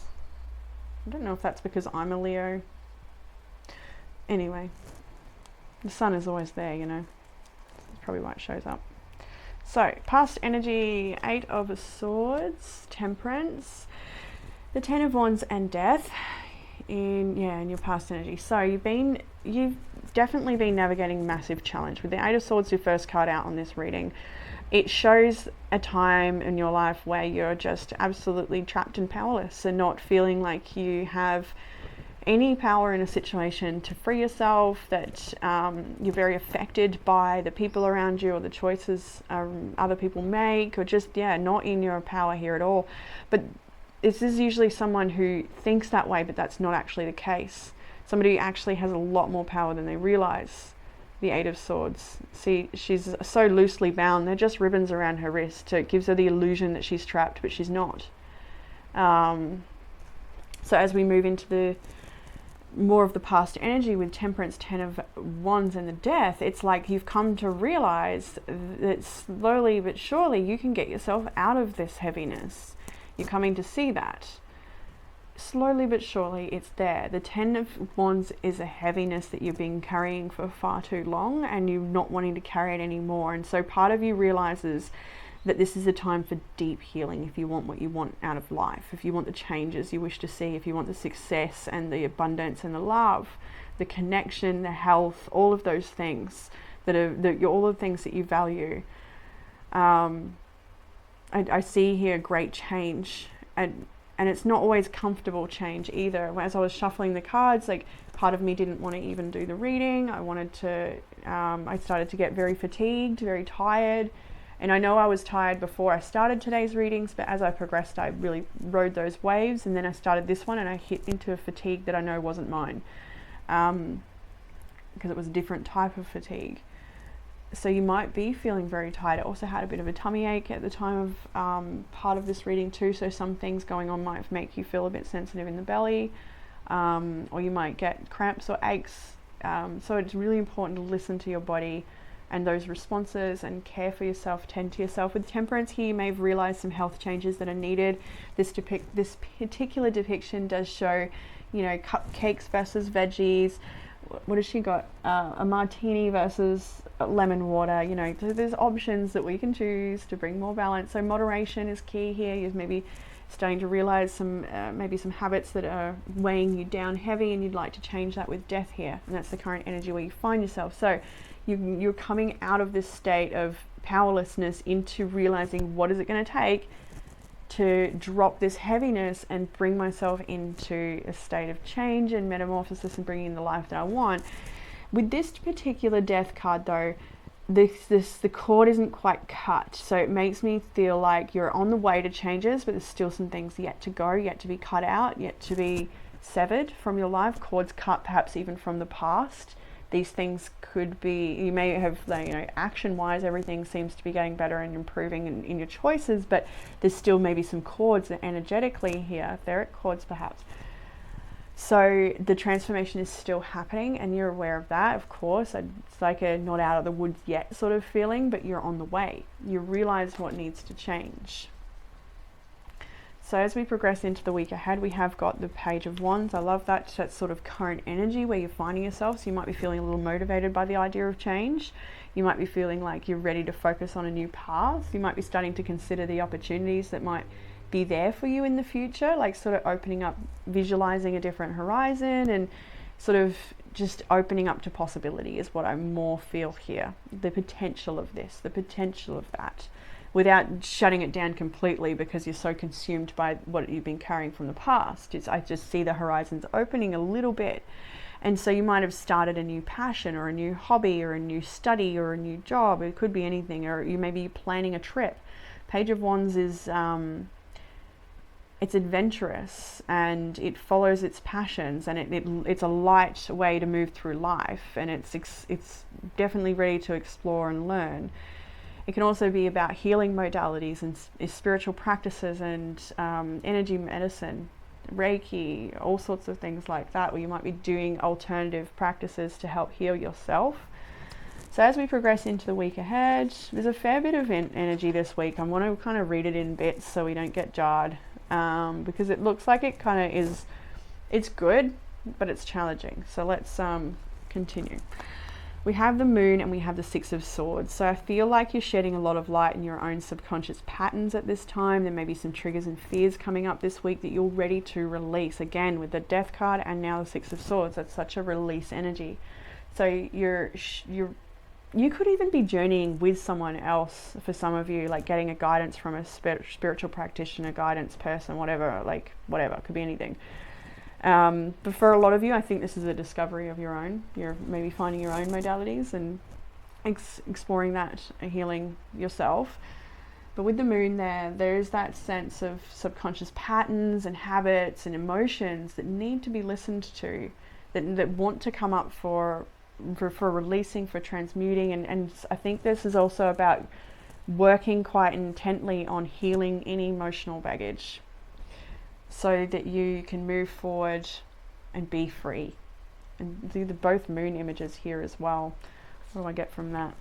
I don't know if that's because I'm a Leo. Anyway, the sun is always there, you know. That's probably why it shows up. So, past energy, 8 of Swords, Temperance, the 10 of Wands, and Death in your past energy. So you've definitely been navigating massive challenge. With the 8 of Swords, your first card out on this reading, it shows a time in your life where you're just absolutely trapped and powerless, and not feeling like you have any power in a situation to free yourself, that you're very affected by the people around you or the choices other people make, or just not in your power here at all. But this is usually someone who thinks that way, but that's not actually the case. Somebody who actually has a lot more power than they realize. The 8 of Swords. See, she's so loosely bound. They're just ribbons around her wrist. So it gives her the illusion that she's trapped, but she's not. So as we move into the more of the past energy with Temperance, 10 of Wands, and the Death, it's like you've come to realize that slowly but surely you can get yourself out of this heaviness. You're coming to see that. Slowly but surely it's there. The 10 of Wands is a heaviness that you've been carrying for far too long, and you're not wanting to carry it anymore. And so part of you realizes that this is a time for deep healing if you want what you want out of life, if you want the changes you wish to see, if you want the success and the abundance and the love, the connection, the health, all of those things all the things that you value. I see here great change, and it's not always comfortable change either. As I was shuffling the cards, like, part of me didn't want to even do the reading. I started to get very fatigued, very tired. And I know I was tired before I started today's readings, but as I progressed, I really rode those waves. And then I started this one and I hit into a fatigue that I know wasn't mine, because it was a different type of fatigue. So you might be feeling very tired. I also had a bit of a tummy ache at the time of part of this reading too. So some things going on might make you feel a bit sensitive in the belly, or you might get cramps or aches. So it's really important to listen to your body and those responses, and care for yourself, tend to yourself. With Temperance here, you may have realized some health changes that are needed. This particular depiction does show, cupcakes versus veggies. What has she got? A martini versus lemon water. So there's options that we can choose to bring more balance. So moderation is key here. You're maybe starting to realize maybe some habits that are weighing you down heavy, and you'd like to change that with Death here. And that's the current energy where you find yourself. So you're coming out of this state of powerlessness into realizing, what is it going to take to drop this heaviness and bring myself into a state of change and metamorphosis and bringing in the life that I want. With this particular Death card though, the cord isn't quite cut, so it makes me feel like you're on the way to changes, but there's still some things yet to go, yet to be cut out, yet to be severed from your life. Cords cut perhaps even from the past. These things could be, you may have, action wise, everything seems to be getting better and improving in your choices, but there's still maybe some cords energetically here, etheric cords perhaps. So the transformation is still happening, and you're aware of that, of course. It's like a not out of the woods yet sort of feeling, but you're on the way. You realize what needs to change. So as we progress into the week ahead, we have got the Page of Wands. I love that sort of current energy where you're finding yourself. So you might be feeling a little motivated by the idea of change. You might be feeling like you're ready to focus on a new path. You might be starting to consider the opportunities that might be there for you in the future, like sort of opening up, visualizing a different horizon, and sort of just opening up to possibility is what I more feel here. The potential of this, the potential of that, without shutting it down completely because you're so consumed by what you've been carrying from the past. I just see the horizons opening a little bit. And so you might have started a new passion or a new hobby or a new study or a new job. It could be anything, or you may be planning a trip. Page of Wands is it's adventurous and it follows its passions, and it's a light way to move through life, and it's definitely ready to explore and learn. It can also be about healing modalities and spiritual practices and energy medicine, Reiki, all sorts of things like that, where you might be doing alternative practices to help heal yourself. So as we progress into the week ahead, there's a fair bit of energy this week. I want to kind of read it in bits so we don't get jarred. Because it looks like it kind of is, it's good, but it's challenging. So let's continue. We have the Moon and we have the Six of Swords. So I feel like you're shedding a lot of light in your own subconscious patterns at this time. There may be some triggers and fears coming up this week that you're ready to release. Again, with the Death card and now the Six of Swords, that's such a release energy. So you could even be journeying with someone else for some of you, like getting a guidance from a spiritual practitioner, guidance person, whatever, it could be anything. But for a lot of you, I think this is a discovery of your own. You're maybe finding your own modalities and exploring that, healing yourself. But with the Moon there's that sense of subconscious patterns and habits and emotions that need to be listened to, that want to come up for releasing, for transmuting, and I think this is also about working quite intently on healing any emotional baggage so that you can move forward and be free. And these are both Moon images here as well. What do I get from that?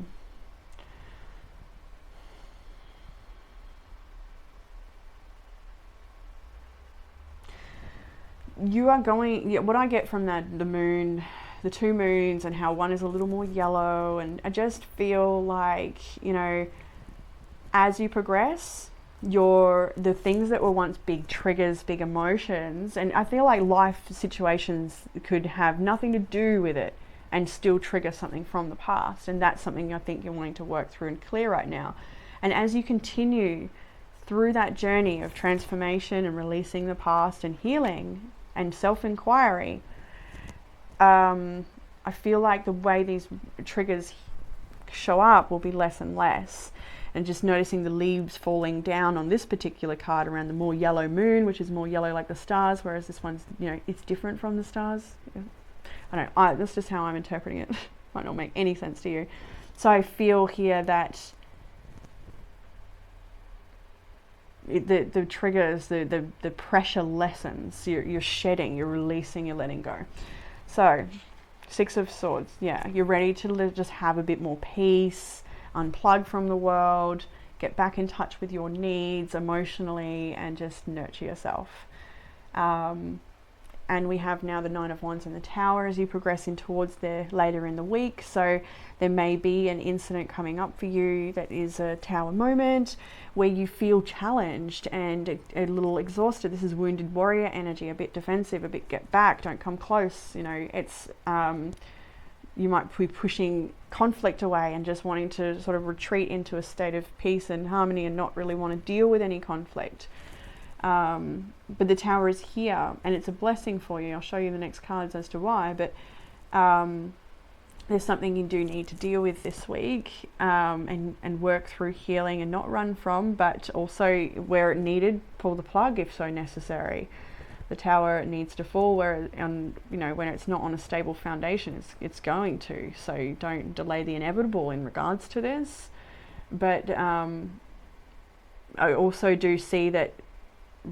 You are going, what I get from that, the Moon, the two moons, and how one is a little more yellow, and I just feel like, as you progress, the things that were once big triggers, big emotions, and I feel like life situations could have nothing to do with it and still trigger something from the past, and that's something I think you're wanting to work through and clear right now. And as you continue through that journey of transformation and releasing the past and healing and self-inquiry, I feel like the way these triggers show up will be less and less. And just noticing the leaves falling down on this particular card around the more yellow moon, which is more yellow like the stars, whereas this one's, it's different from the stars. I don't know, that's just how I'm interpreting it. Might not make any sense to you. So I feel here that the triggers, the pressure lessens. You're shedding, you're releasing, you're letting go. So, Six of Swords, you're ready to just have a bit more peace, unplug from the world, get back in touch with your needs emotionally, and just nurture yourself. And we have now the Nine of Wands in the Tower as you progress in towards there later in the week. So there may be an incident coming up for you that is a Tower moment where you feel challenged and a little exhausted. This is wounded warrior energy, a bit defensive, a bit get back, don't come close. It's you might be pushing conflict away and just wanting to sort of retreat into a state of peace and harmony and not really want to deal with any conflict. But the Tower is here and it's a blessing for you. I'll show you the next cards as to why, but there's something you do need to deal with this week, and work through healing and not run from, but also where it needed, pull the plug if so necessary. The Tower needs to fall when it's not on a stable foundation, it's going to. So don't delay the inevitable in regards to this. But I also do see that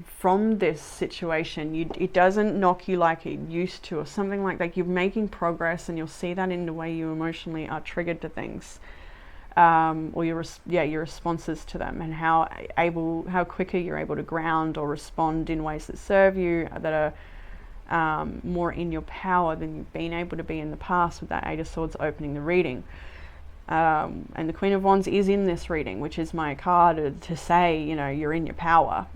from this situation, it doesn't knock you like it used to, or something like you're making progress, and you'll see that in the way you emotionally are triggered to things, or your responses to them, and how quicker you're able to ground or respond in ways that serve you, that are more in your power than you've been able to be in the past with that Eight of Swords opening the reading. And the Queen of Wands is in this reading, which is my card to say, you know, you're in your power.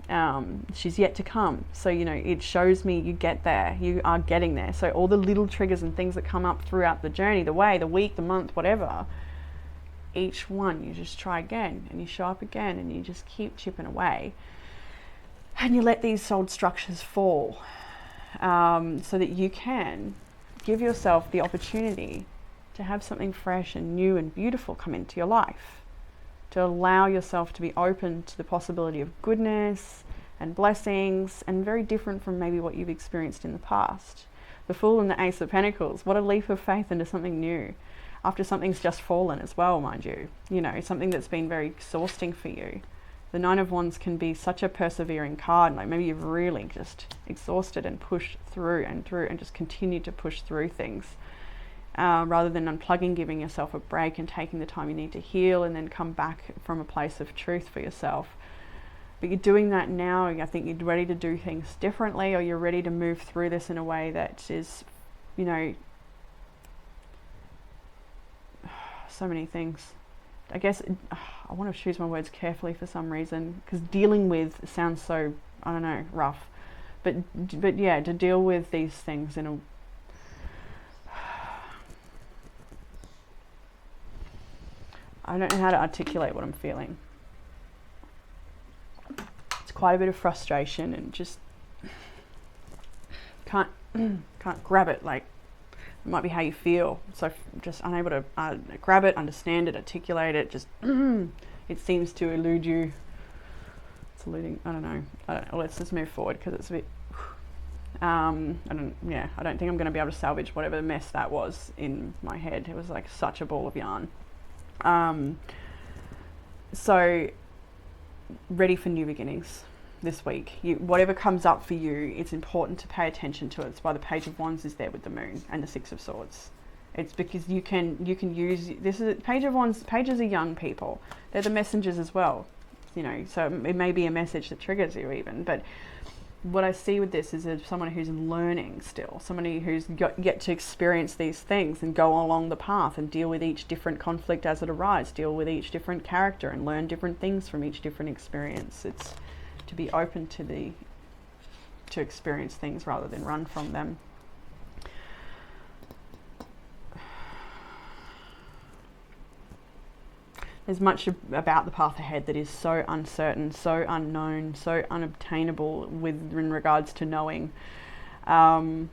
She's yet to come. So, you know, it shows me you get there. You are getting there. So all the little triggers and things that come up throughout the journey, the way, the week, the month, whatever, each one you just try again and you show up again and you just keep chipping away. And you let these old structures fall, so that you can give yourself the opportunity to have something fresh and new and beautiful come into your life, to allow yourself to be open to the possibility of goodness and blessings, and very different from maybe what you've experienced in the past. The Fool and the Ace of Pentacles, what a leap of faith into something new, after something's just fallen as well, mind you. You know, something that's been very exhausting for you. The Nine of Wands can be such a persevering card, like maybe you've really just exhausted and pushed through and just continued to push through things. Rather than unplugging, giving yourself a break and taking the time you need to heal and then come back from a place of truth for yourself. But you're doing that now. I think you're ready to do things differently, or you're ready to move through this in a way that is, you know, so many things. I guess I want to choose my words carefully for some reason, because dealing with sounds so, I don't know, rough. But yeah, to deal with these things in a, I don't know how to articulate what I'm feeling. It's quite a bit of frustration and just can't grab it. Like, it might be how you feel. So just unable to grab it, understand it, articulate it. Just it seems to elude you. It's eluding. I don't know. Let's just move forward, because it's a bit. I don't think I'm going to be able to salvage whatever mess that was in my head. It was like such a ball of yarn. So ready for new beginnings this week. Whatever comes up for you, it's important to pay attention to it. It's why the Page of Wands is there with the Moon and the Six of Swords. It's because you can use this. Is Page of Wands. Pages are young people. They're the messengers as well. You know, so it may be a message that triggers you even. But what I see with this is someone who's learning still, somebody who's yet to experience these things and go along the path and deal with each different conflict as it arises, deal with each different character and learn different things from each different experience. It's to be open to experience things rather than run from them. There's much about the path ahead that is so uncertain, so unknown, so unobtainable in regards to knowing. Like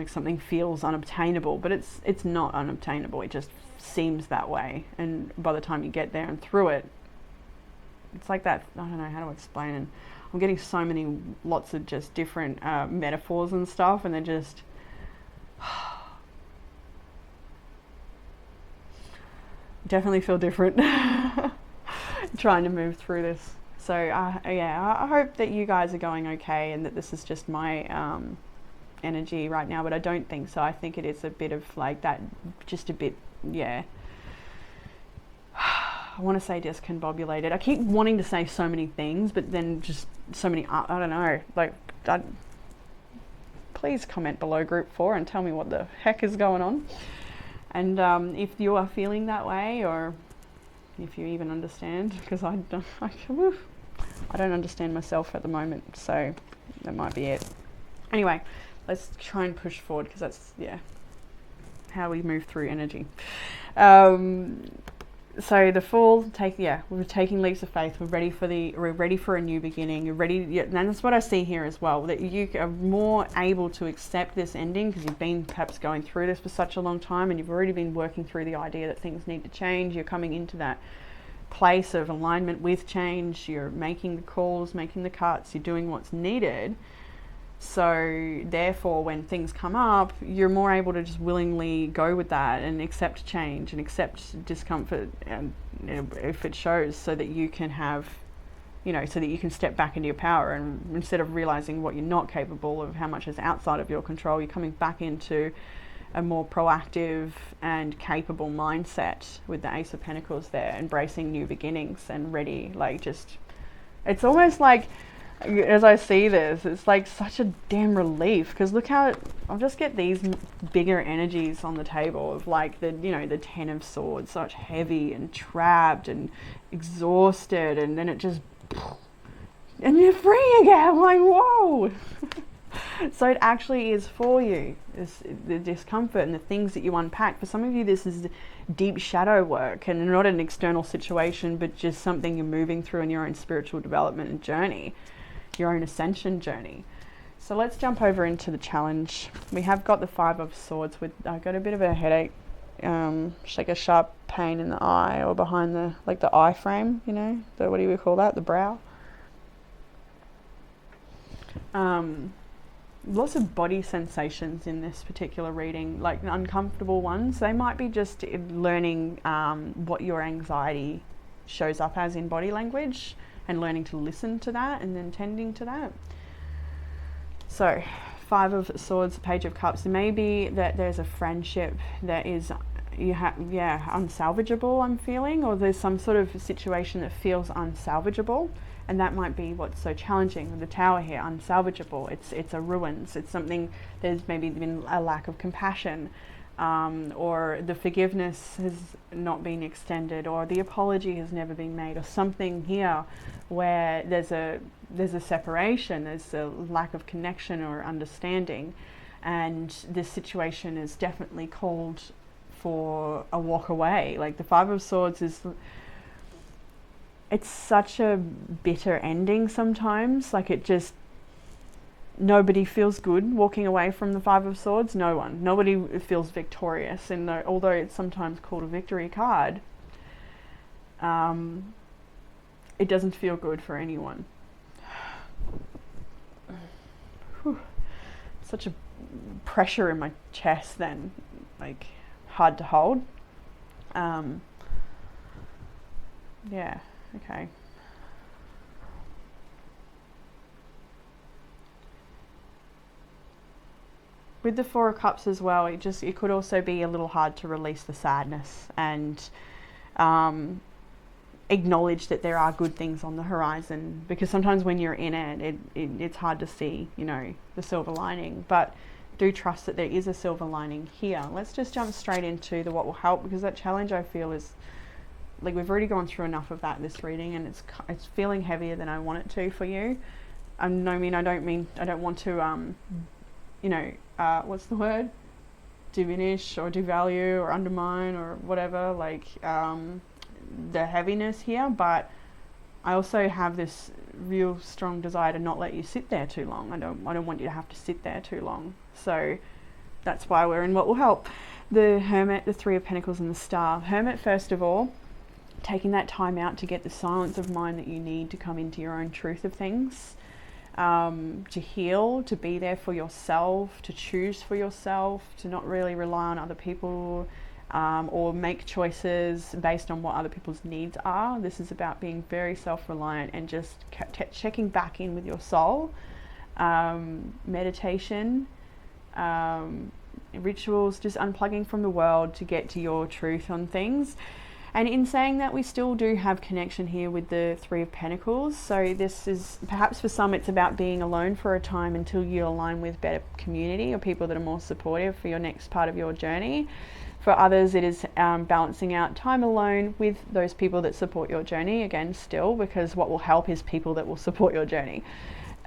something feels unobtainable, but it's not unobtainable. It just seems that way. And by the time you get there and through it, it's like that. I don't know how to explain it. I'm getting so many, lots of just different metaphors and stuff, and they're just. Definitely feel different trying to move through this. So I hope that you guys are going okay, and that this is just my energy right now, but I don't think so. I think it is a bit of like that, just a bit, yeah. I want to say discombobulated. I keep wanting to say so many things, but then just so many, I don't know, like, please comment below group 4 and tell me what the heck is going on. And if you are feeling that way, or if you even understand, because I don't understand myself at the moment, so that might be it. Anyway, let's try and push forward, because that's, yeah, how we move through energy. So the Fool, we're taking leaps of faith. We're ready for a new beginning. You're ready, yeah, and that's what I see here as well. That you are more able to accept this ending, because you've been perhaps going through this for such a long time, and you've already been working through the idea that things need to change. You're coming into that place of alignment with change. You're making the calls, making the cuts. You're doing what's needed. So therefore, when things come up, you're more able to just willingly go with that and accept change and accept discomfort, and if it shows, so that you can have, so that you can step back into your power, and instead of realizing what you're not capable of, how much is outside of your control, you're coming back into a more proactive and capable mindset with the Ace of Pentacles there, embracing new beginnings and ready, it's almost like as I see this, it's like such a damn relief, because look how I'll just get these bigger energies on the table of like the, you know, the 10 of Swords, such heavy and trapped and exhausted, and then it just, and you're free again. I'm like, whoa. So it actually is for you, the discomfort and the things that you unpack. For some of you, this is deep shadow work, and not an external situation, but just something you're moving through in your own spiritual development and journey, your own ascension journey. So let's jump over into the challenge. We have got the 5 of Swords. I got a bit of a headache, just like a sharp pain in the eye, or behind the, like the eye frame, you know, what do we call that, the brow. Lots of body sensations in this particular reading, like uncomfortable ones. They might be just learning what your anxiety shows up as in body language, and learning to listen to that and then tending to that. So 5 of Swords, Page of Cups. It may be that there's a friendship that is unsalvageable, I'm feeling, or there's some sort of situation that feels unsalvageable. And that might be what's so challenging with the Tower here, unsalvageable. It's a ruins. It's something, there's maybe been a lack of compassion, or the forgiveness has not been extended, or the apology has never been made, or something here where there's a separation, there's a lack of connection or understanding, and this situation is definitely called for a walk away. Like the 5 of Swords is, it's such a bitter ending sometimes. Like it just, nobody feels good walking away from the 5 of Swords. Nobody feels victorious. And although it's sometimes called a victory card, it doesn't feel good for anyone. Whew. Such a pressure in my chest then, like hard to hold. Yeah. Okay. With the 4 of Cups as well, it could also be a little hard to release the sadness and acknowledge that there are good things on the horizon, because sometimes when you're in it's hard to see, you know, the silver lining. But do trust that there is a silver lining here. Let's just jump straight into the what will help, because that challenge, I feel, is like we've already gone through enough of that this reading, and it's feeling heavier than I want it to for you. I don't want to what's the word, diminish or devalue or undermine or whatever, like the heaviness here, but I also have this real strong desire to not let you sit there too long. I don't want you to have to sit there too long. So that's why we're in what will help. The Hermit, the 3 of Pentacles, and the Star. Hermit, first of all, taking that time out to get the silence of mind that you need to come into your own truth of things, to heal, to be there for yourself, to choose for yourself, to not really rely on other people, or make choices based on what other people's needs are. This is about being very self-reliant and just checking back in with your soul. Meditation, rituals, just unplugging from the world to get to your truth on things. And in saying that, we still do have connection here with the 3 of Pentacles. So this is, perhaps for some, it's about being alone for a time until you align with better community or people that are more supportive for your next part of your journey. For others, it is balancing out time alone with those people that support your journey, again, still, because what will help is people that will support your journey.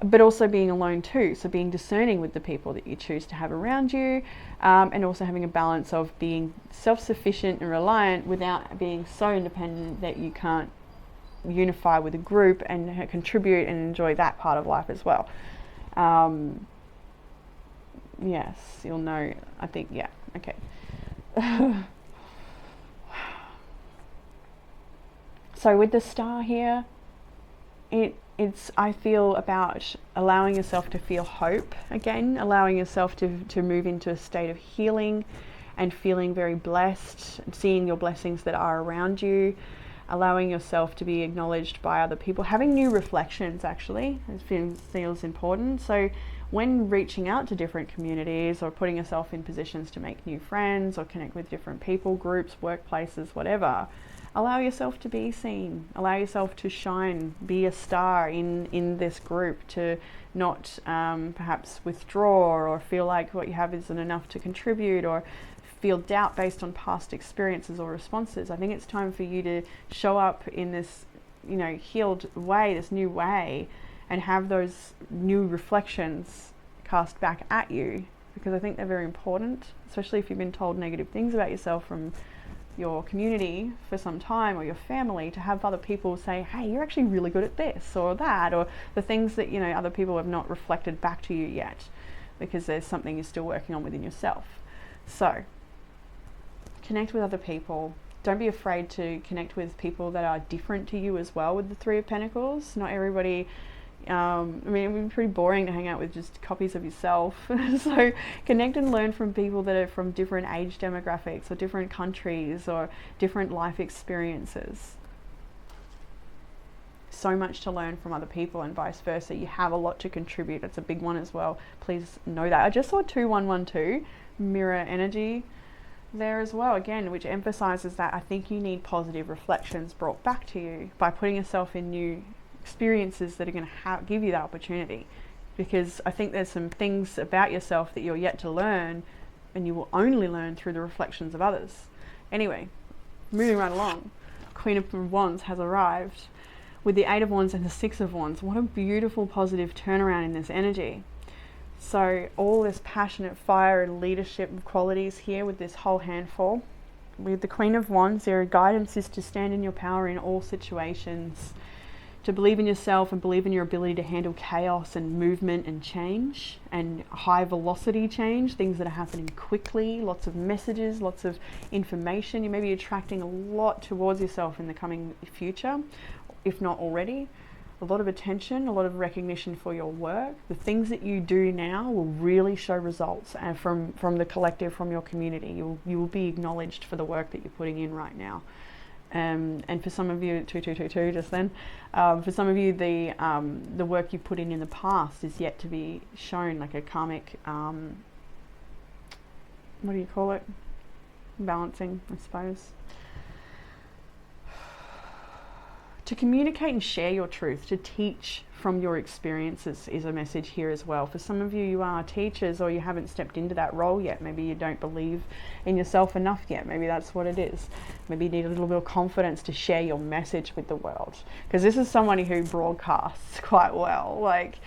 But also being alone too, so being discerning with the people that you choose to have around you, and also having a balance of being self-sufficient and reliant without being so independent that you can't unify with a group and contribute and enjoy that part of life as well. Yes, you'll know, I think, yeah, okay. So with the Star here, it's I feel about allowing yourself to feel hope again, allowing yourself to move into a state of healing and feeling very blessed, seeing your blessings that are around you, allowing yourself to be acknowledged by other people, having new reflections. Actually, it feels important. So when reaching out to different communities or putting yourself in positions to make new friends or connect with different people, groups, workplaces, whatever, allow yourself to be seen, allow yourself to shine, be a star in this group, to not perhaps withdraw or feel like what you have isn't enough to contribute, or feel doubt based on past experiences or responses. I think it's time for you to show up in this, healed way, this new way, and have those new reflections cast back at you, because I think they're very important, especially if you've been told negative things about yourself from your community for some time, or your family, to have other people say, hey, you're actually really good at this or that, or the things that other people have not reflected back to you yet, because there's something you're still working on within yourself. So connect with other people. Don't be afraid to connect with people that are different to you as well with the Three of Pentacles. Not everybody, it would be pretty boring to hang out with just copies of yourself. So connect and learn from people that are from different age demographics or different countries or different life experiences. So much to learn from other people and vice versa. You have a lot to contribute. That's a big one as well. Please know that. I just saw 2112 mirror energy there as well, again, which emphasizes that I think you need positive reflections brought back to you by putting yourself in new experiences that are going to give you that opportunity, because I think there's some things about yourself that you're yet to learn, and you will only learn through the reflections of others. Anyway, moving right along, Queen of Wands has arrived with the Eight of Wands and the Six of Wands. What a beautiful positive turnaround in this energy. So all this passionate fire and leadership qualities here with this whole handful. With the Queen of Wands, their guidance is to stand in your power in all situations, to believe in yourself and believe in your ability to handle chaos and movement and change and high velocity change, things that are happening quickly, lots of messages, lots of information. You may be attracting a lot towards yourself in the coming future, if not already. A lot of attention, a lot of recognition for your work. The things that you do now will really show results, and from the collective, from your community. You will be acknowledged for the work that you're putting in right now. And for some of you, 2222 just then, for some of you, the work you put in the past is yet to be shown, like a karmic, what do you call it? Balancing, I suppose. To communicate and share your truth, to teach from your experiences is a message here as well. For some of you, you are teachers, or you haven't stepped into that role yet. Maybe you don't believe in yourself enough yet. Maybe that's what it is. Maybe you need a little bit of confidence to share your message with the world. Because this is somebody who broadcasts quite well. Like,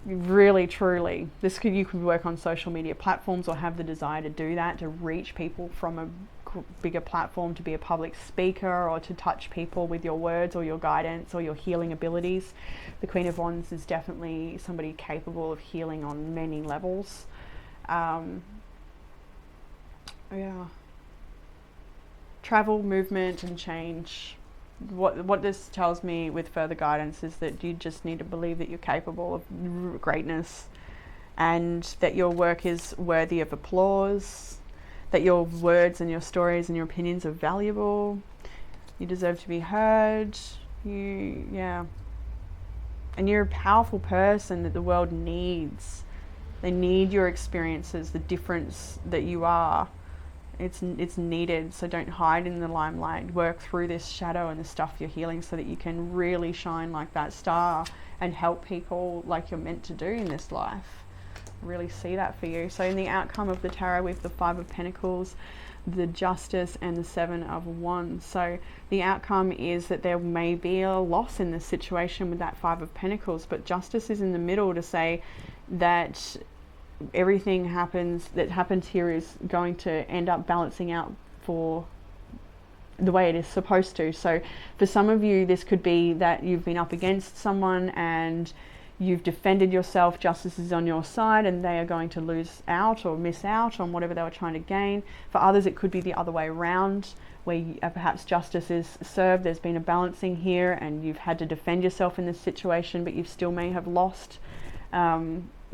really, truly. You could work on social media platforms or have the desire to do that, to reach people from a bigger platform, to be a public speaker, or to touch people with your words or your guidance or your healing abilities. The Queen of Wands is definitely somebody capable of healing on many levels. Travel, movement and change. What this tells me with further guidance is that you just need to believe that you're capable of greatness, and that your work is worthy of applause, that your words and your stories and your opinions are valuable. You deserve to be heard. And you're a powerful person that the world needs. They need your experiences, the difference that you are. It's needed, so don't hide in the limelight. Work through this shadow and the stuff you're healing so that you can really shine like that star and help people like you're meant to do in this life. Really see that for you. So in the outcome of the tarot, with the Five of Pentacles, the Justice and the Seven of Wands. So the outcome is that there may be a loss in this situation with that Five of Pentacles, but Justice is in the middle to say that everything that happens here is going to end up balancing out for the way it is supposed to. So for some of you, this could be that you've been up against someone and you've defended yourself, justice is on your side, and they are going to lose out or miss out on whatever they were trying to gain. For others, it could be the other way around, where perhaps justice is served, there's been a balancing here, and you've had to defend yourself in this situation, but you still may have lost.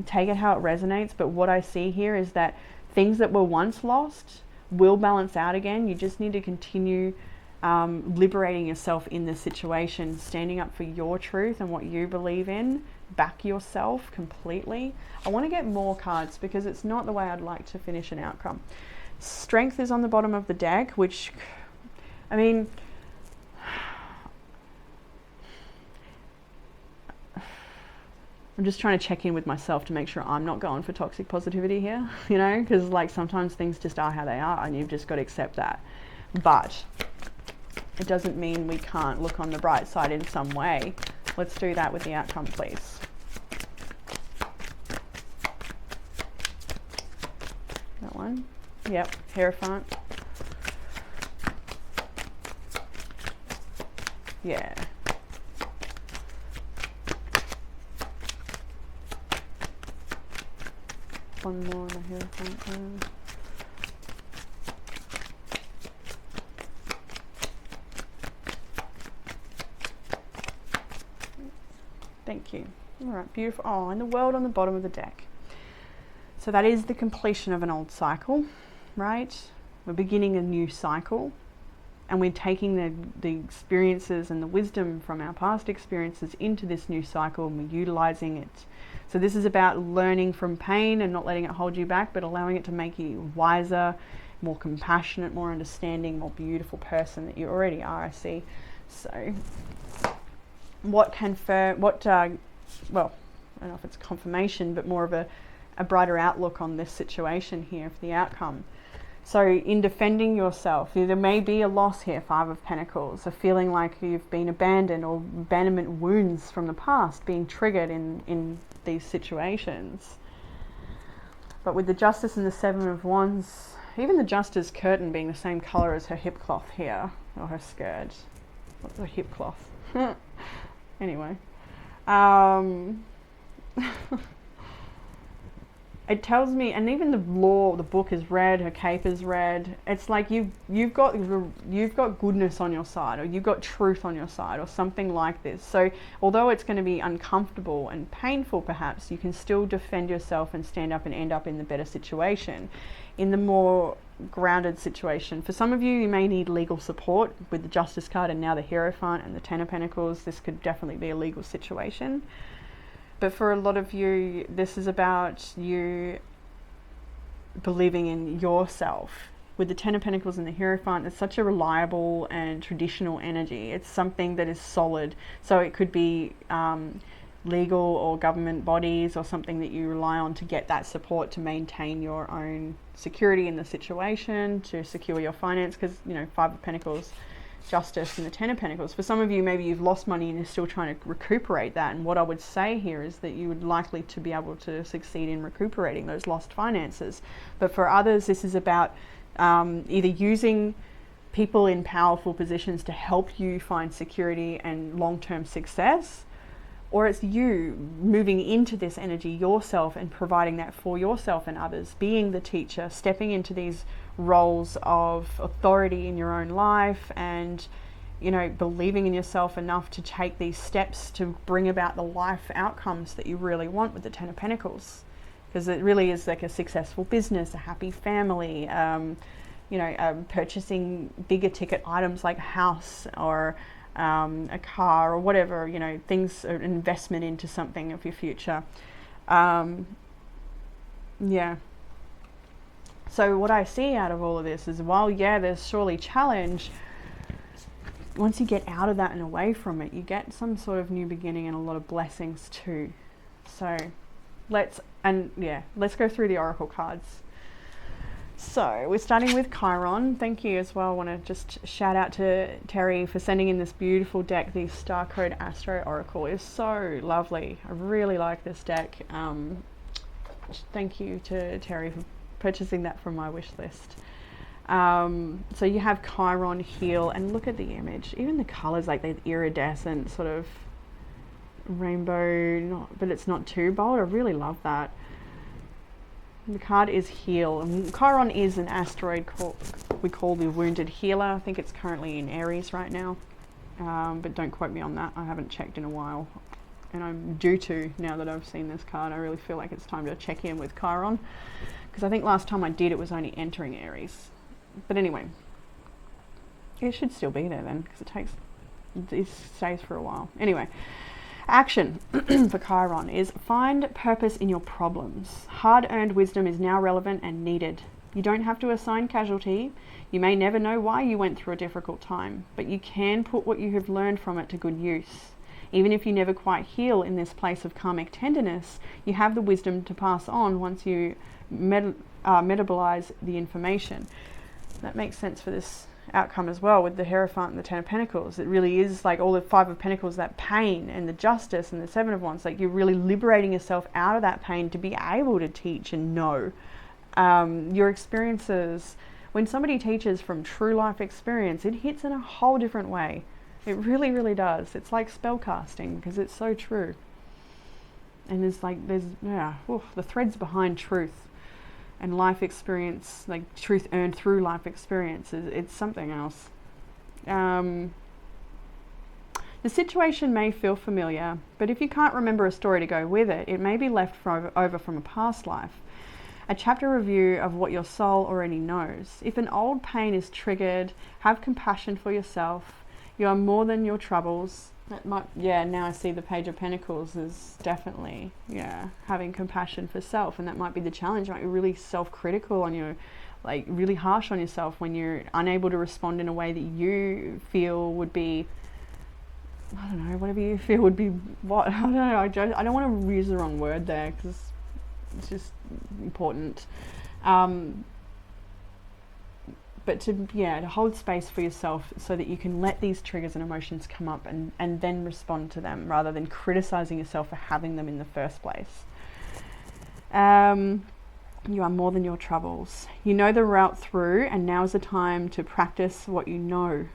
Take it how it resonates, but what I see here is that things that were once lost will balance out again. You just need to continue liberating yourself in the situation, standing up for your truth and what you believe in, back yourself completely. I want to get more cards because it's not the way I'd like to finish an outcome. Strength is on the bottom of the deck, which, I mean, I'm just trying to check in with myself to make sure I'm not going for toxic positivity here, you know, because like sometimes things just are how they are and you've just got to accept that. But it doesn't mean we can't look on the bright side in some way. Let's do that with the outcome, please. That one. Yep, Hierophant. Yeah. One more on the Hierophant. Thank you. All right, beautiful. Oh, and the World on the bottom of the deck. So that is the completion of an old cycle, right? We're beginning a new cycle, and we're taking the experiences and the wisdom from our past experiences into this new cycle, and we're utilizing it. So this is about learning from pain and not letting it hold you back, but allowing it to make you wiser, more compassionate, more understanding, more beautiful person that you already are, I see. So well, I don't know if it's confirmation, but more of a brighter outlook on this situation here for the outcome. So in defending yourself, there may be a loss here, Five of Pentacles, a feeling like you've been abandoned or abandonment wounds from the past being triggered in these situations. But with the Justice and the Seven of Wands, even the Justice curtain being the same color as her hip cloth here, or her skirt. What's the hip cloth? Anyway. It tells me, and even the book is red, her cape is red. It's like you've got goodness on your side, or you've got truth on your side, or something like this. So although it's going to be uncomfortable and painful perhaps, you can still defend yourself and stand up and end up in the better situation, in the more grounded situation. For some of you, you may need legal support with the Justice card and now the Hierophant and the Ten of Pentacles. This could definitely be a legal situation. But for a lot of you, this is about you believing in yourself. With the Ten of Pentacles and the Hierophant, it's such a reliable and traditional energy. It's something that is solid. So it could be legal or government bodies or something that you rely on to get that support to maintain your own security in the situation, to secure your finance, because, you know, Five of Pentacles, Justice, and the Ten of Pentacles. For some of you, maybe you've lost money and you're still trying to recuperate that. And what I would say here is that you would likely to be able to succeed in recuperating those lost finances. But for others, this is about either using people in powerful positions to help you find security and long-term success, or it's you moving into this energy yourself and providing that for yourself and others, being the teacher, stepping into these roles of authority in your own life, and, you know, believing in yourself enough to take these steps to bring about the life outcomes that you really want with the Ten of Pentacles. Because it really is like a successful business, a happy family, purchasing bigger ticket items like a house or a car or whatever, you know, things, an investment into something of your future. Yeah. So what I see out of all of this is, while, yeah, there's surely challenge, once you get out of that and away from it, you get some sort of new beginning and a lot of blessings too. So let's go through the Oracle cards. So we're starting with Chiron. Thank you as well. I want to just shout out to Terry for sending in this beautiful deck. The Star Code Astro Oracle is so lovely. I really like this deck. Thank you to Terry for purchasing that from my wish list. So you have Chiron, heal, and look at the image. Even the colors, like the iridescent sort of rainbow, but it's not too bold. I really love that. The card is heal, and Chiron is an asteroid we call the Wounded Healer. I think it's currently in Aries right now, but don't quote me on that. I haven't checked in a while, and I'm due to now that I've seen this card. I really feel like it's time to check in with Chiron, because I think last time I did it was only entering Aries. But anyway, it should still be there then, because it stays for a while. Anyway, action for Chiron is find purpose in your problems. Hard-earned wisdom is now relevant and needed. You don't have to assign casualty. You may never know why you went through a difficult time, but you can put what you have learned from it to good use. Even if you never quite heal in this place of karmic tenderness, you have the wisdom to pass on once you metabolize the information. That makes sense for this outcome as well with the Hierophant and the Ten of Pentacles. It really is like all the Five of Pentacles, that pain, and the Justice and the Seven of Wands. Like, you're really liberating yourself out of that pain to be able to teach and know. Your experiences, when somebody teaches from true life experience, it hits in a whole different way. It really, really does. It's like spell casting, because it's so true. And there's the threads behind truth and life experience, like truth earned through life experience, it's something else. The situation may feel familiar, but if you can't remember a story to go with it, it may be left over from a past life. A chapter review of what your soul already knows. If an old pain is triggered, have compassion for yourself. You are more than your troubles. That might, now I see the Page of Pentacles is definitely, having compassion for self. And that might be the challenge. You might be really self-critical on your, like really harsh on yourself when you're unable to respond in a way that you feel would be, I don't know, whatever you feel would be what? I don't know. I don't want to use the wrong word there, because it's just important. But to hold space for yourself so that you can let these triggers and emotions come up and then respond to them, rather than criticizing yourself for having them in the first place. You are more than your troubles. You know the route through, and now is the time to practice what you know.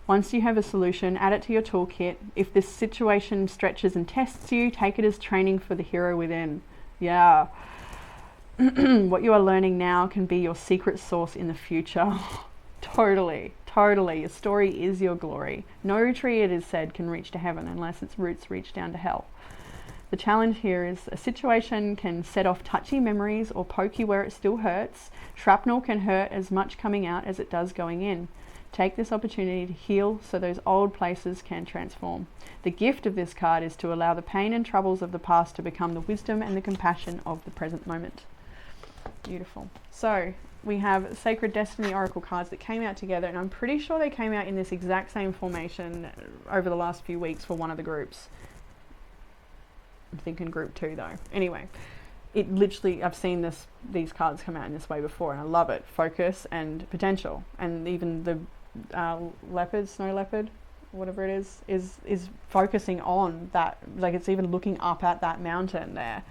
Once you have a solution, add it to your toolkit. If this situation stretches and tests you, take it as training for the hero within. Yeah. What you are learning now can be your secret sauce in the future. Totally. Your story is your glory. No tree, it is said, can reach to heaven unless its roots reach down to hell. The challenge here is a situation can set off touchy memories or poke you where it still hurts. Shrapnel can hurt as much coming out as it does going in. Take this opportunity to heal so those old places can transform. The gift of this card is to allow the pain and troubles of the past to become the wisdom and the compassion of the present moment. Beautiful. So we have Sacred Destiny Oracle cards that came out together, and I'm pretty sure they came out in this exact same formation over the last few weeks for one of the groups. I'm thinking group 2 though. Anyway, it literally, I've seen these cards come out in this way before, and I love it. Focus and potential, and even the snow leopard, whatever it is focusing on that. Like, it's even looking up at that mountain there.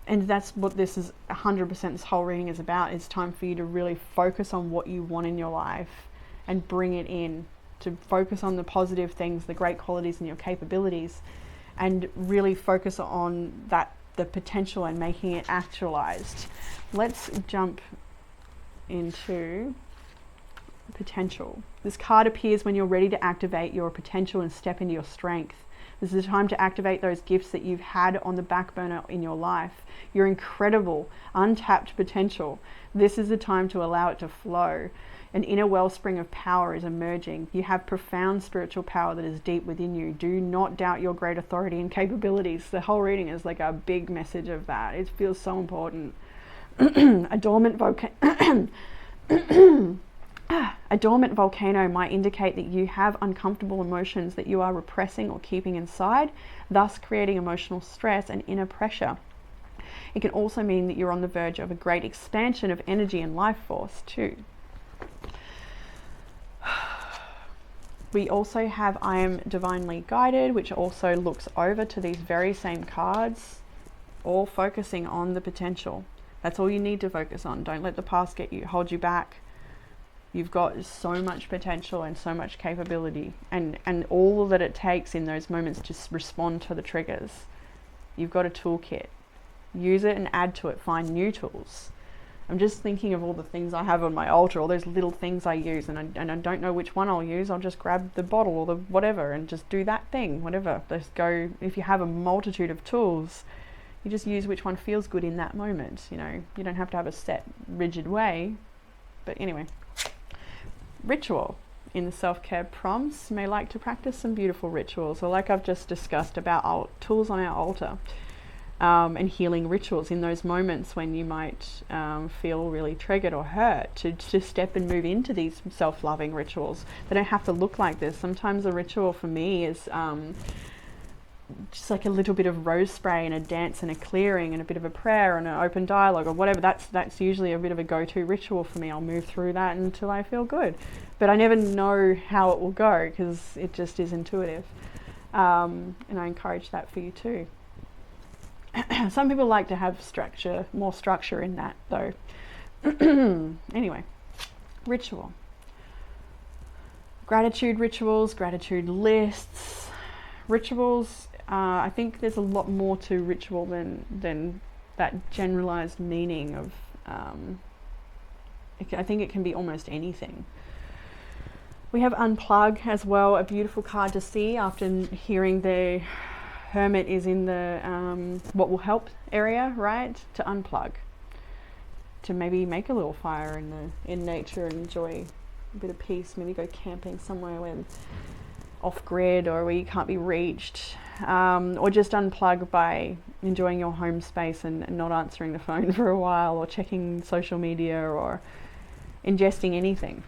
And that's what this is 100%, this whole reading is about. It's time for you to really focus on what you want in your life and bring it in, to focus on the positive things, the great qualities and your capabilities, and really focus on the potential and making it actualized. Let's jump into potential. This card appears when you're ready to activate your potential and step into your strength. This is the time to activate those gifts that you've had on the back burner in your life. Your incredible, untapped potential. This is the time to allow it to flow. An inner wellspring of power is emerging. You have profound spiritual power that is deep within you. Do not doubt your great authority and capabilities. The whole reading is like a big message of that. It feels so important. A dormant volcano might indicate that you have uncomfortable emotions that you are repressing or keeping inside, thus creating emotional stress and inner pressure. It can also mean that you're on the verge of a great expansion of energy and life force too. We also have I am divinely guided, which also looks over to these very same cards, all focusing on the potential. That's all you need to focus on. Don't let the past hold you back. You've got so much potential and so much capability, and all that it takes in those moments to respond to the triggers. You've got a toolkit. Use it and add to it. Find new tools. I'm just thinking of all the things I have on my altar, all those little things I use, and I don't know which one I'll use. I'll just grab the bottle or the whatever and just do that thing, whatever. Just go. If you have a multitude of tools, you just use which one feels good in that moment. You know, you don't have to have a set, rigid way. But anyway. ritual in the self-care prompts may like to practice some beautiful rituals, or like I've just discussed about tools on our altar, and healing rituals in those moments when you might feel really triggered or hurt, to step and move into these self-loving rituals. They don't have to look like this. Sometimes a ritual for me is just like a little bit of rose spray and a dance and a clearing and a bit of a prayer and an open dialogue or whatever. That's usually a bit of a go-to ritual for me. I'll move through that until I feel good, but I never know how it will go because it just is intuitive, and I encourage that for you too. Some people like to have more structure in that though. Anyway, ritual. Gratitude rituals, gratitude lists. Rituals, I think there's a lot more to ritual than that generalized meaning of, I think it can be almost anything. We have unplug as well, a beautiful card to see after hearing the Hermit is in the what will help area, right? To unplug, to maybe make a little fire in nature and enjoy a bit of peace. Maybe go camping somewhere when off grid or where you can't be reached, or just unplug by enjoying your home space and not answering the phone for a while, or checking social media, or ingesting anything.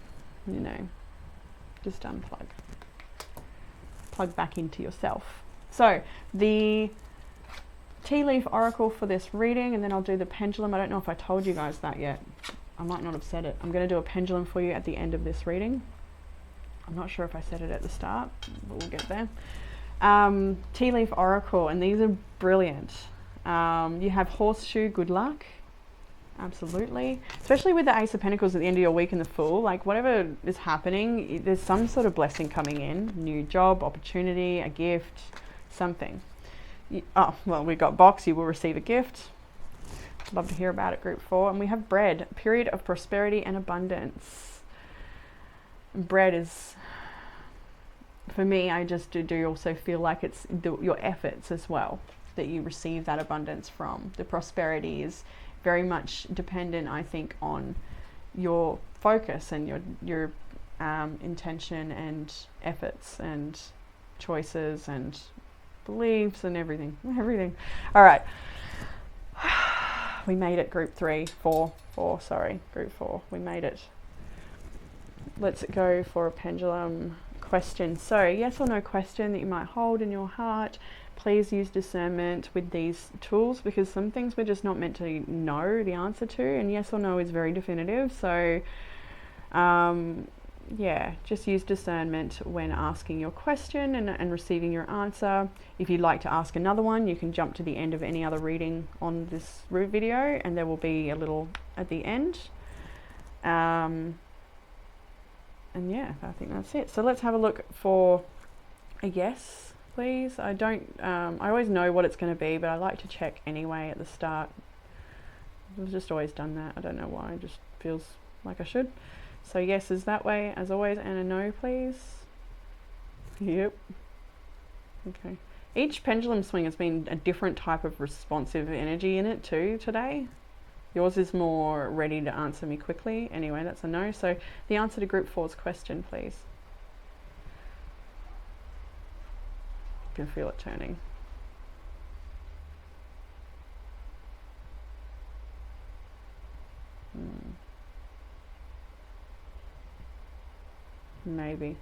Just unplug, plug back into yourself. So the tea leaf oracle for this reading, and then I'll do the pendulum. I don't know if I told you guys that yet. I might not have said it. I'm going to do a pendulum for you at the end of this reading. I'm not sure if I said it at the start, but we'll get there. Tea leaf oracle, and these are brilliant. You have horseshoe, good luck. Absolutely. Especially with the Ace of Pentacles at the end of your week and the Fool, like whatever is happening, there's some sort of blessing coming in. New job, opportunity, a gift, something. Well, we've got box, you will receive a gift. Love to hear about it, group 4. And we have bread, a period of prosperity and abundance. Bread is, for me, I just do also feel like it's your efforts as well that you receive that abundance from. The prosperity is very much dependent, I think, on your focus and your intention and efforts and choices and beliefs and everything. All right. We made it, group 4, group 4. We made it. Let's go for a pendulum question. So, yes or no question that you might hold in your heart. Please use discernment with these tools, because some things we're just not meant to know the answer to, and yes or no is very definitive. So, yeah, just use discernment when asking your question and receiving your answer. If you'd like to ask another one, you can jump to the end of any other reading on this video, and there will be a little at the end. And yeah, I think that's it. So let's have a look for a yes, please. I always know what it's going to be, but I like to check anyway at the start. I've just always done that. I don't know why, it just feels like I should. So yes is that way, as always, and a no, please. Yep. Okay. Each pendulum swing has been a different type of responsive energy in it too today. Yours is more ready to answer me quickly. Anyway, that's a no. So the answer to group 4's question, please. You can feel it turning. Maybe.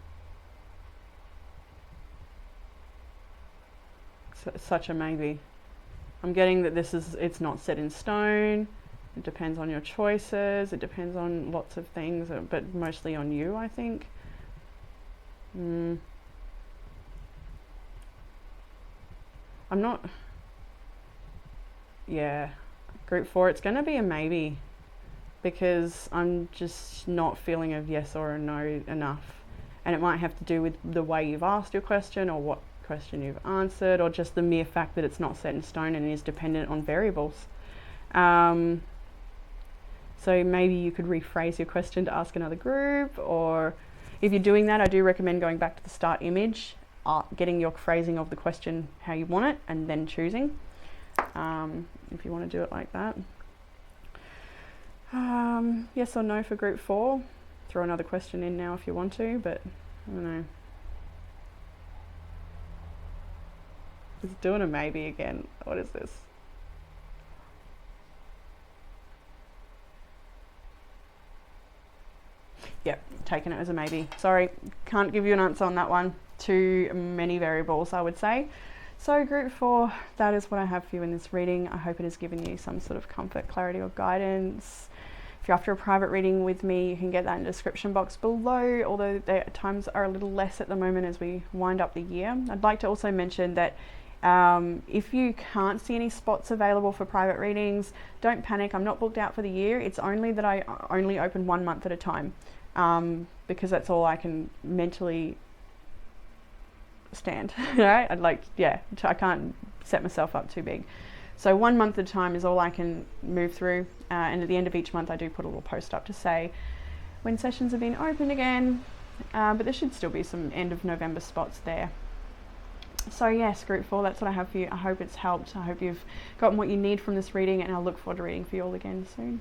Such a maybe. I'm getting that it's not set in stone. It depends on your choices. It depends on lots of things, but mostly on you, I think. I'm not. Yeah, group 4, it's going to be a maybe, because I'm just not feeling a yes or a no enough. And it might have to do with the way you've asked your question, or what question you've answered, or just the mere fact that it's not set in stone and is dependent on variables. So maybe you could rephrase your question to ask another group, or if you're doing that, I do recommend going back to the start image, getting your phrasing of the question how you want it, and then choosing, if you want to do it like that. Yes or no for group 4. throw another question in now if you want to, but I don't know. It's doing a maybe again. What is this? Yep, taking it as a maybe. Sorry, can't give you an answer on that one. Too many variables, I would say. So group 4, that is what I have for you in this reading. I hope it has given you some sort of comfort, clarity, or guidance. If you're after a private reading with me, you can get that in the description box below, although their times are a little less at the moment as we wind up the year. I'd like to also mention that if you can't see any spots available for private readings, don't panic. I'm not booked out for the year. It's only that I only open 1 month at a time, because that's all I can mentally stand. Right? I can't set myself up too big. So 1 month at a time is all I can move through, and at the end of each month I do put a little post up to say when sessions have been opened again, but there should still be some end of November spots there. So yes, group 4, that's what I have for you. I hope it's helped. I hope you've gotten what you need from this reading, and I'll look forward to reading for you all again soon.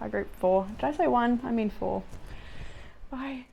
Bye group 4. Did I say 1? I mean 4. Bye.